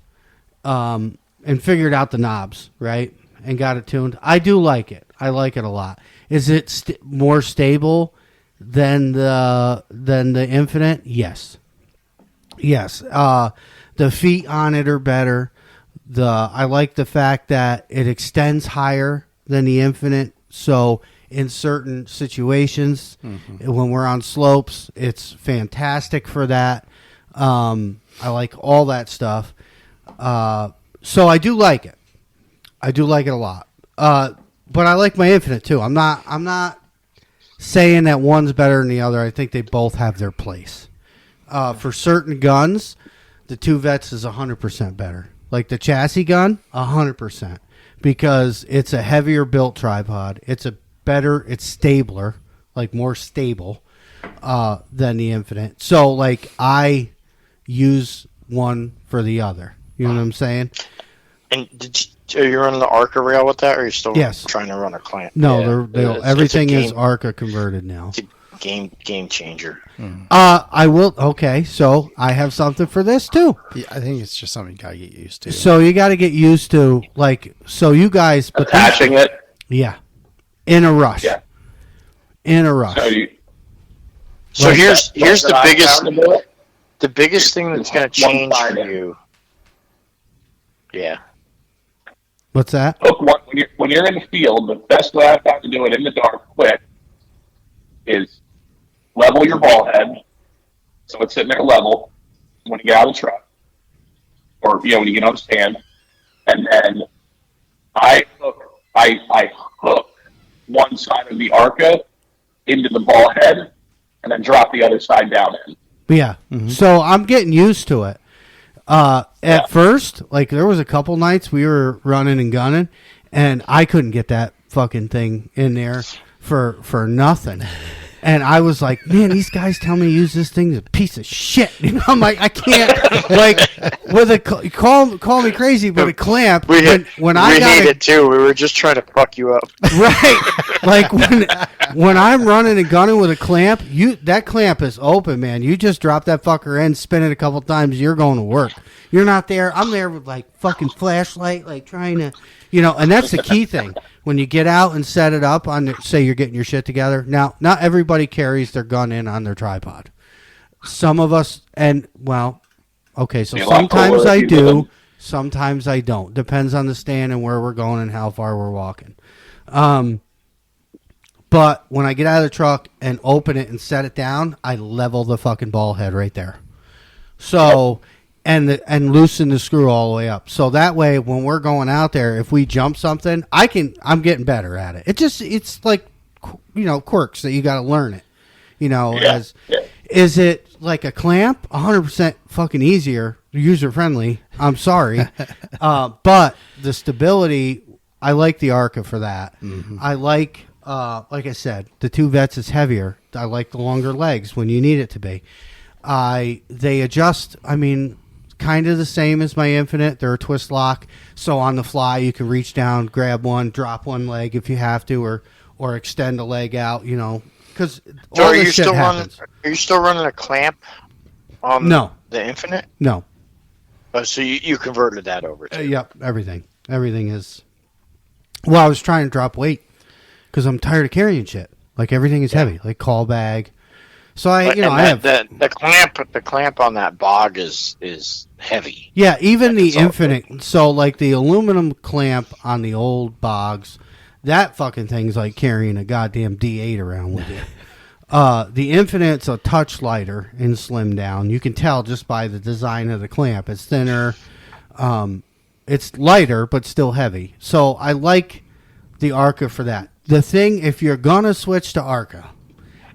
and figured out the knobs, right, and got it tuned, I do like it. I like it a lot. Is it more stable than the Infinite? Yes. The feet on it are better. I like the fact that it extends higher than the Infinite. So in certain situations, when we're on slopes, it's fantastic for that. I like all that stuff. So I do like it. I do like it a lot. But I like my Infinite too. I'm not saying that one's better than the other. I think they both have their place. For certain guns, the 2 Vets is 100% better. Like the chassis gun, 100%. Because it's a heavier built tripod. It's stabler, like more stable than the Infinite. So like I use one for the other. You know what I'm saying? And are you running the Arca rail with that, or are you still Yes. trying to run a clamp? No, Yeah. everything it's is Arca converted now. It's a game changer. I will. Okay, so I have something for this too. Yeah, I think it's just something you gotta get used to. So you got to get used to, like, so you guys, but Attaching it. yeah, in a rush. Yeah. In a rush. So here's the biggest to do it. the biggest thing that's going to One change side for in. you. Yeah. What's that? Hook one, when you're in the field, the best way I found to do it in the dark, quick, is level your ball head, so it's sitting there level when you get out of the truck, or when you get on the stand, and then I hook one side of the Arca into the ball head, and then drop the other side down in. Yeah. So I'm getting used to it. At first, like there was a couple nights we were running and gunning, and I couldn't get that fucking thing in there for nothing. And I was like, man, these guys tell me to use this thing as a piece of shit. I'm like, I can't, like, with a call me crazy, but a clamp. We when I got hate it too. We were just trying to fuck you up. right, like when I'm running and gunning with a clamp, that clamp is open, man. You just drop that fucker in, spin it a couple times, you're going to work. You're not there. I'm there with like fucking flashlight, like trying to, and that's the key thing. When you get out and set it up say you're getting your shit together. Now, not everybody carries their gun in on their tripod. Some of us, okay, so sometimes I do, sometimes I don't. Depends on the stand and where we're going and how far we're walking. But when I get out of the truck and open it and set it down, I level the fucking ball head right there. So, and loosen the screw all the way up. So that way, when we're going out there, if we jump something, I'm getting better at it. It's like, quirks that you got to learn it. Is it like a clamp? 100% fucking easier, user friendly. I'm sorry. But the stability, I like the Arca for that. Mm-hmm. I like I said, the 2 Vets is heavier. I like the longer legs when you need it to be. They adjust, kind of the same as my Infinite. They're a twist lock, so on the fly you can reach down, grab one, drop one leg if you have to, or extend a leg out, because all this shit happens. Are you still running a clamp on the Infinite? No. Oh, so you converted that over to? Yep, everything is. Well, I was trying to drop weight because I'm tired of carrying shit. Like everything is heavy, like call bag. So I have the clamp on that bog is heavy. Yeah, even the Infinite. So like the aluminum clamp on the old bogs, that fucking thing's like carrying a goddamn D8 around with you. The Infinite's a touch lighter and slimmed down. You can tell just by the design of the clamp. It's thinner. It's lighter but still heavy. So I like the Arca for that. The thing, if you're gonna switch to Arca,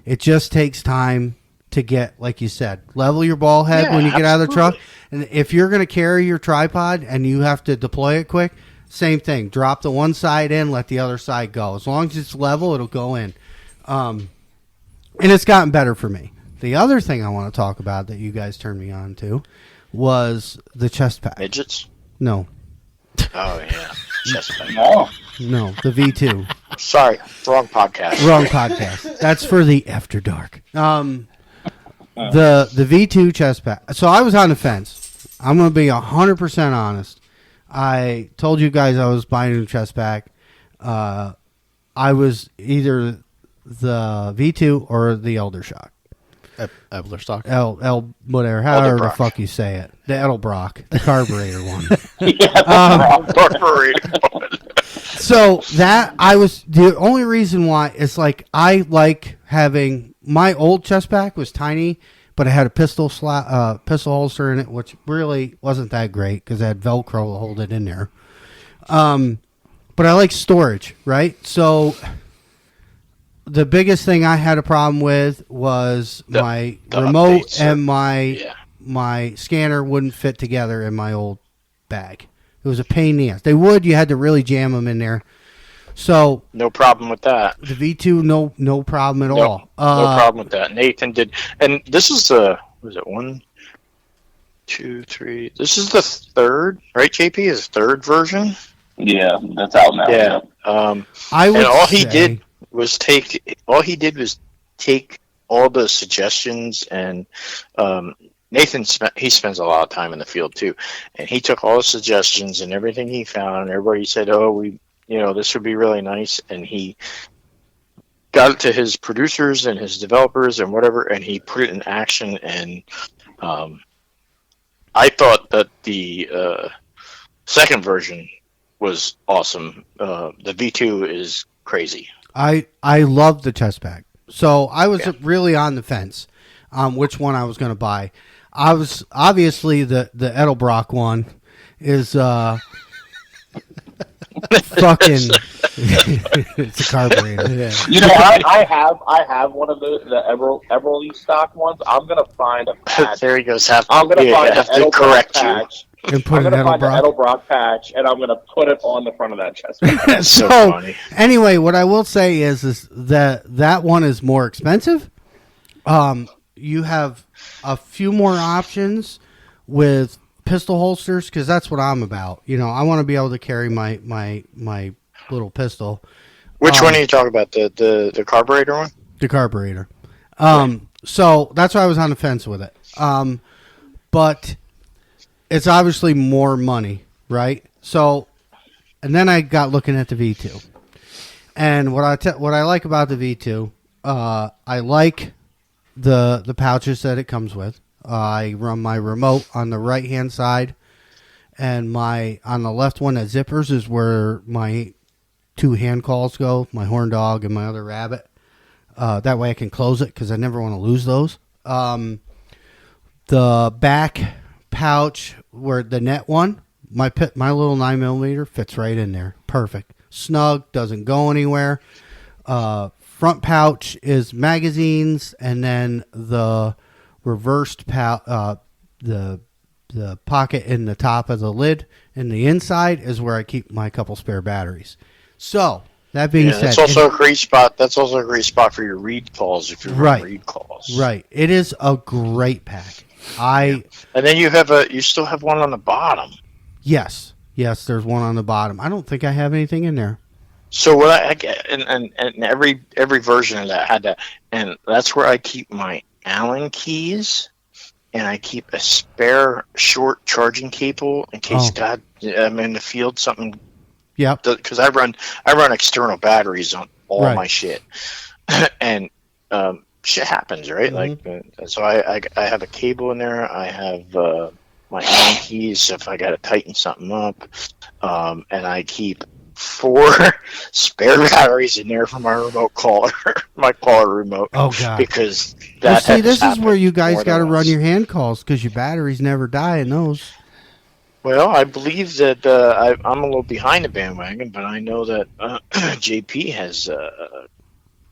it just takes time to get, like you said, level your ball head when you get out of the truck. And if you're going to carry your tripod and you have to deploy it quick, same thing. Drop the one side in, let the other side go. As long as it's level, it'll go in. And it's gotten better for me. The other thing I want to talk about that you guys turned me on to was the chest pack. Midgets? No. Oh, yeah. Chest pack. No, the V2. Sorry, wrong podcast. Wrong podcast. That's for the After Dark. The V2 chest pack. So I was on the fence. I'm going to be 100% honest. I told you guys I was buying a new chest pack. I was either the V2 or the Elder Shock. Ebelerstock. Whatever, however the Edelbrock. fuck you say it. The Edelbrock, the carburetor one. So that the only reason why it's like I like having my old chest pack was tiny, but it had a pistol holster in it, which really wasn't that great because it had Velcro to hold it in there. But I like storage, right? So the biggest thing I had a problem with was my remote updates and my scanner wouldn't fit together in my old bag. It was a pain in the ass. You had to really jam them in there. So No problem with that. the V2, no problem at all. No problem with that. Nathan did, and this is was it 1, 2, 3? This is the third, right? JP is third version. Yeah, that's out now. Yeah. I would and all say, he did was take all the suggestions, and Nathan he spends a lot of time in the field too, and he took all the suggestions and everything he found, and everybody said, this would be really nice, and he got it to his producers and his developers and whatever, and he put it in action. And I thought that the second version was awesome. The V2 is crazy. I love the chest pack. So I was really on the fence on which one I was going to buy. I was obviously the Edelbrock one is fucking it's a carburetor. Yeah. You know, I have one of the Everly stock ones. I'm gonna find a patch. There he goes. I'm gonna find have an to correct patch. And put I'm an gonna find an Edelbrock. Edelbrock patch, and I'm gonna put it on the front of that chest. That's so So funny. anyway, what I will say is that one is more expensive. You have a few more options with pistol holsters because that's what I'm about. You know, I want to be able to carry my little pistol. Which one are you talking about? The carburetor one? The carburetor. So that's why I was on the fence with it. But it's obviously more money, right? So, and then I got looking at the V2, and what I like about the V2, I like the pouches that it comes with. I run my remote on the right hand side, and on the left one that zippers is where my 2 hand calls go, my horn dog and my other rabbit. That way I can close it because I never want to lose those. The back pouch where the net one, my little 9mm fits right in there. Perfect. Snug, doesn't go anywhere. Front pouch is magazines, and then the reversed the pocket in the top of the lid and the inside is where I keep my couple spare batteries. So that being said, that's also a great spot. That's also a great spot for your read calls if you run read calls. Right. It is a great pack. And then you still have one on the bottom. Yes, there's one on the bottom. I don't think I have anything in there. So what I get, and every version of that had that, and that's where I keep my Allen keys, and I keep a spare short charging cable in case I'm in the field something. Yep. Because I run external batteries on all my shit, and shit happens, right? Mm-hmm. Like so I have a cable in there. I have my Allen keys if I got to tighten something up, and I keep 4 spare batteries in there for my remote caller, my caller remote. Oh god! Because this is where you guys got to run your hand calls because your batteries never die in those. Well, I believe that I'm a little behind the bandwagon, but I know that JP has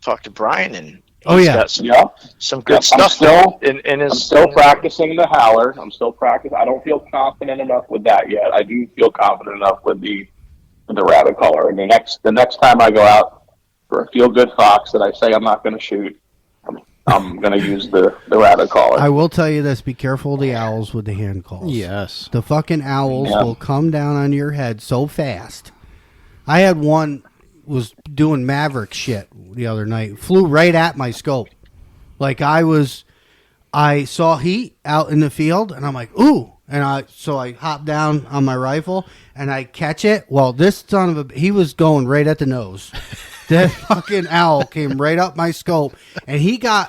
talked to Brian and he's got some good stuff. I'm still practicing the howler. I'm still practicing. I don't feel confident enough with that yet. I do feel confident enough with the rabbit collar. And the next time I go out for a feel good fox that I say I'm not going to shoot, I'm going to use the rabbit collar. I will tell you this: be careful of the owls with the hand calls. Yes, the fucking owls will come down on your head so fast. I had one was doing maverick shit the other night. Flew right at my scope. Like I saw heat out in the field, and I'm like, ooh. And I hopped down on my rifle, and I catch it. Well, this son of a... He was going right at the nose. That fucking owl came right up my scope, and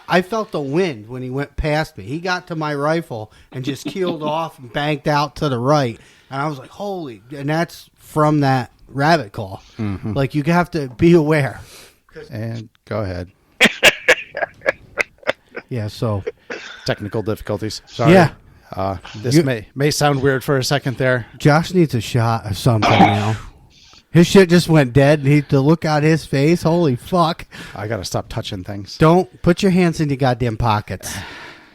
I felt the wind when he went past me. He got to my rifle and just keeled off and banked out to the right. And I was like, holy, and that's from that rabbit call. Mm-hmm. Like, you have to be aware. And go ahead. Yeah, so. Technical difficulties. Sorry. Yeah. This may sound weird for a second there. Josh needs a shot of something now. His shit just went dead, and to look at his face, holy fuck. I got to stop touching things. Don't put your hands in your goddamn pockets.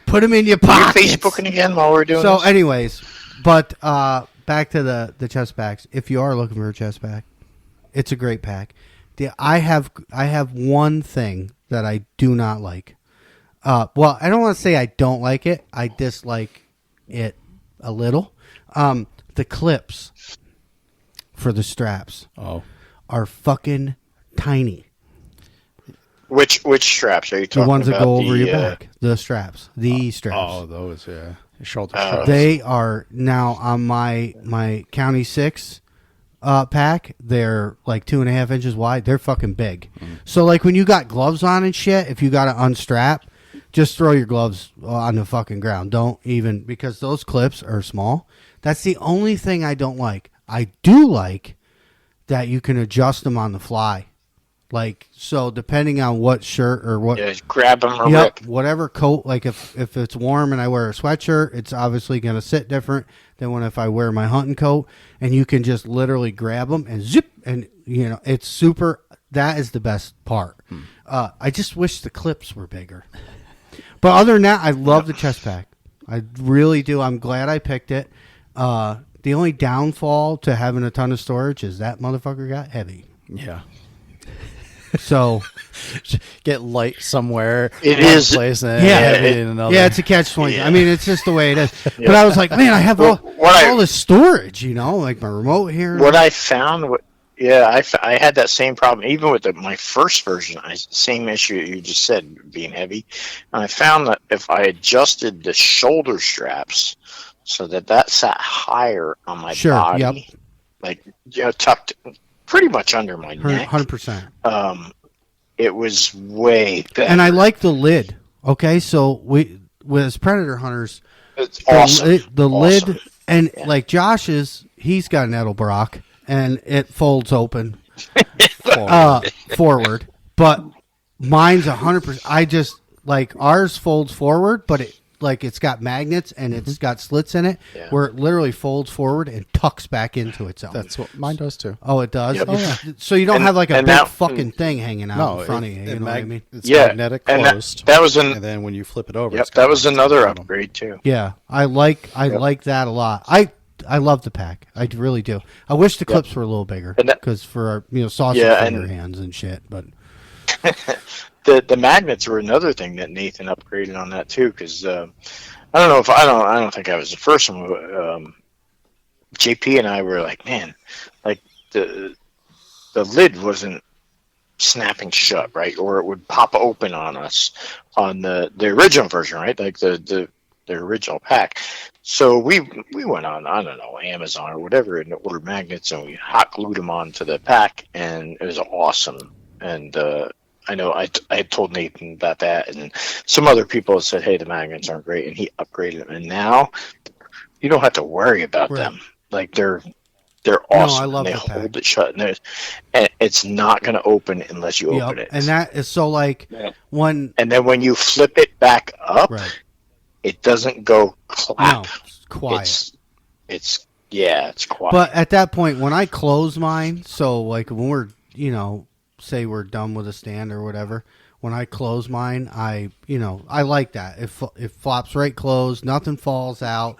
Put them in your Are you pockets. Facebooking again while we're doing So, this? anyways, but back to the chest packs. If you are looking for a chest pack, it's a great pack. I have one thing that I do not like. Well, I don't want to say I don't like it. I dislike it a little. The clips for the straps are fucking tiny. Which straps are you talking The ones that about? go over your back. The straps. The straps. Oh, those, yeah. Shoulder straps. They are now on my County 6 pack. They're like 2.5 inches wide. They're fucking big. So like when you got gloves on and shit, if you got to unstrap, just throw your gloves on the fucking ground. Don't even, because those clips are small. That's the only thing I don't like. I do like that you can adjust them on the fly. Like, so depending on what shirt or what. Yeah, grab them or Yep, rip. whatever coat. Like if it's warm and I wear a sweatshirt, it's obviously going to sit different than when if I wear my hunting coat. And you can just literally grab them and zip. And, it's super. That is the best part. I just wish the clips were bigger. But other than that, I love the chest pack. I really do. I'm glad I picked it. The only downfall to having a ton of storage is that motherfucker got heavy. Yeah. So Get light somewhere. It in one is- place and Yeah. heavy in another. yeah, it's a catch-22. Yeah. I mean, it's just the way it is. But I was like, man, I have all this storage, like my remote here. What I found, I had that same problem even with my first version. Same issue you just said, being heavy. And I found that if I adjusted the shoulder straps so that sat higher on my body, Yep. like tucked pretty much under my neck, 100%. it was way better. And I like the lid. Okay, so as predator hunters, It's awesome. the Awesome. lid, and like Josh's, he's got an Edelbrock, and it folds open forward. But mine's 100%. I just like ours folds forward, but it's got magnets and it's got slits in it where it literally folds forward and tucks back into itself. That's what mine does too. Oh, it does? Yep. Oh, yeah. So you don't have like a big now- fucking thing hanging out in front of you. You know what I mean? It's Yeah, magnetic and closed. that was and then when you flip it over, Yep, it's got that was magnets another on them. upgrade too. Yeah, I like that a lot. I love the pack. I really do. I wish the clips were a little bigger And that- because for our sausage Yeah, finger and- hands and shit. But The magnets were another thing that Nathan upgraded on that too, because I don't think I was the first one. JP and I were like, man, like the lid wasn't snapping shut, right, or it would pop open on us on the original version, right, like the original pack. So we went on, I don't know, Amazon or whatever, and ordered magnets, and we hot glued them onto the pack, and it was awesome. And I know I had told Nathan about that, and some other people said, hey, the magnets aren't great, and he upgraded them. And now you don't have to worry about them. Like, they're awesome. I love they the hold pack. it shut, and it's not going to open unless you open it. And that is so like when And then when you flip it back up, right. it doesn't go clap. No, it's quiet. It's quiet. But at that point, when I close mine, so like when we're say we're done with a stand or whatever, when I close mine, I like that. It flops right closed, nothing falls out.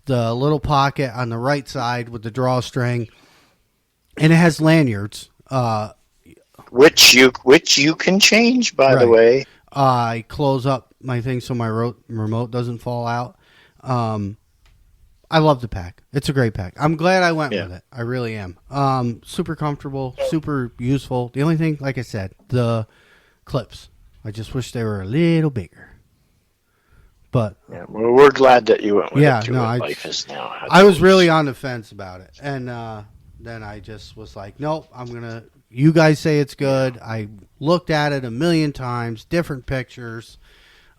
The little pocket on the right side with the drawstring, and it has lanyards. Which you can change, by the Right. way. I close up my thing so my remote doesn't fall out. I love the pack. It's a great pack. I'm glad I went with it. I really am. Super comfortable, super useful. The only thing, like I said, the clips. I just wish they were a little bigger. But Yeah, well, we're glad that you went with Yeah, it too. no, Life is now. I was really on the fence about it. And then I just was like, nope, I'm going to You guys say it's good. I looked at it a million times, different pictures.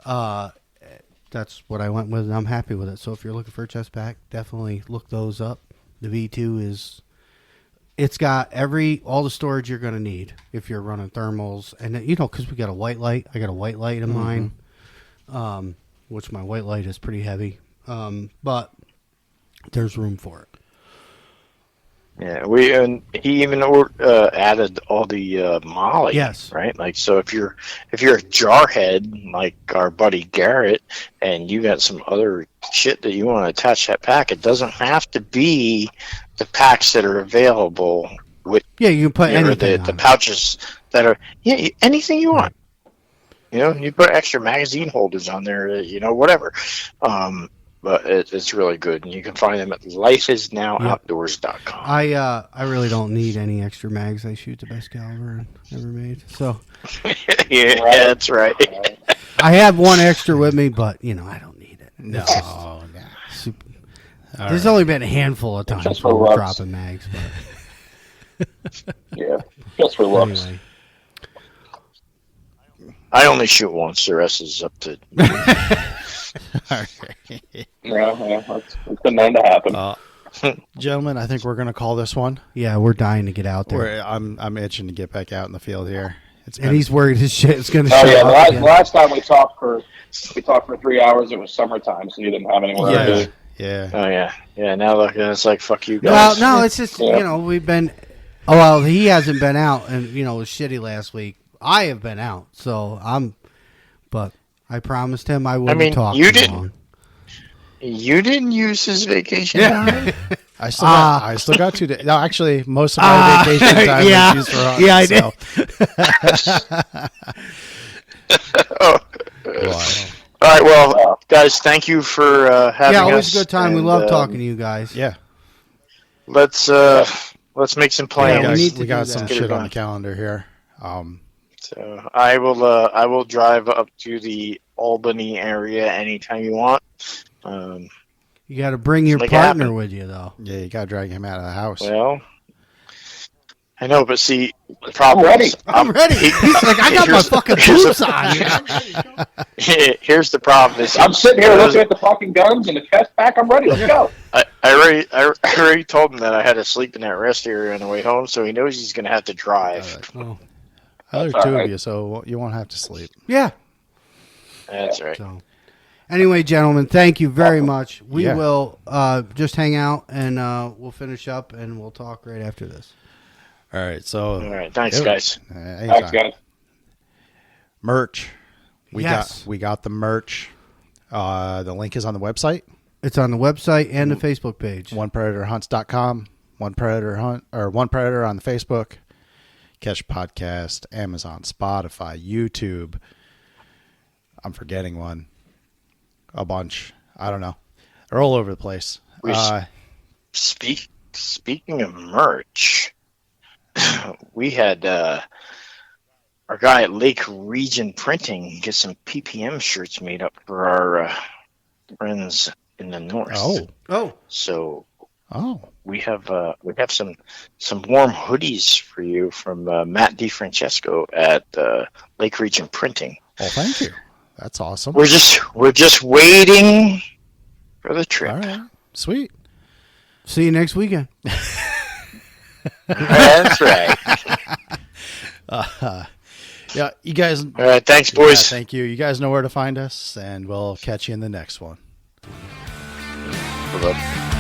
That's what I went with, and I'm happy with it. So if you're looking for a chest pack, definitely look those up. The V2 it's got all the storage you're going to need if you're running thermals. And, because we got a white light. I got a white light in mine, which my white light is pretty heavy. But there's room for it. Yeah, he even added all the molly. Yes. Right. Like, so if you're a jarhead like our buddy Garrett, and you got some other shit that you want to attach that pack, it doesn't have to be the packs that are available with. Yeah, you can put anything. The pouches that are anything you want. You put extra magazine holders on there. Whatever. But it's really good, and you can find them at lifeisnowoutdoors.com. I really don't need any extra mags. I shoot the best caliber ever made. So yeah, that's right. I have one extra with me, but I don't need it. No, There's only been a handful of times Just where for we're looks. dropping mags, but Yeah, just for looks. anyway. I only shoot once. The rest is up to. Yeah, it's been known to happen. Gentlemen, I think we're going to call this one. Yeah, we're dying to get out there. I'm itching to get back out in the field here. And he's worried his shit is going to Oh show yeah, up again. the last time we talked for 3 hours, it was summertime, so you didn't have anywhere to be. Yeah. Oh yeah. Now look, it's like fuck you Well, guys. no, it's just, we've been... Oh, well, he hasn't been out, and, it was shitty last week. I have been out, but I promised him I wouldn't talk you too didn't. long. You didn't use his vacation time. I still got 2 days. No, actually, most of my vacation time yeah. was used for hunting. Yeah, I did. All right, well, guys, thank you for having us. Yeah, always a good time. We and, love talking to you guys. Yeah. Let's make some plans. we We need got to do some that. shit on the calendar here. So I will drive up to the Albany area anytime you want. You got to bring your Make it partner happen. with you, though. Yeah, you got to drag him out of the house. Well, I know, but see, the problem is I'm ready. He's like, I got my fucking boots on. Here's the problem. Is I'm sitting here looking at the fucking guns and the chest pack. I'm ready. Let's go. I already told him that I had to sleep in that rest area on the way home, so he knows he's going to have to drive. Oh. That's Other 2 all of right. you, so you won't have to sleep. Yeah. That's right. So, anyway, gentlemen, thank you very much. We Yeah. will just hang out, and we'll finish up, and we'll talk right after this. All right, so All right. Thanks, guys. Thanks, guys. Merch. We Yes. got the merch. The link is on the website. It's on the website and the Facebook page. onepredatorhunts.com. One Predator Hunt or One Predator on the Facebook. Catch podcast, Amazon, Spotify, YouTube. I'm forgetting one. A bunch. I don't know. They're all over the place. Speaking of merch, we had our guy at Lake Region Printing get some PPM shirts made up for our friends in the north. Oh. So Oh. we have some warm hoodies for you from Matt DiFrancesco at Lake Region Printing. Well, thank you. That's awesome. We're just waiting for the trip. All right. Sweet. See you next weekend. That's right. Yeah, you guys. All right, thanks, boys. Yeah, thank you. You guys know where to find us, and we'll catch you in the next one. Bye-bye.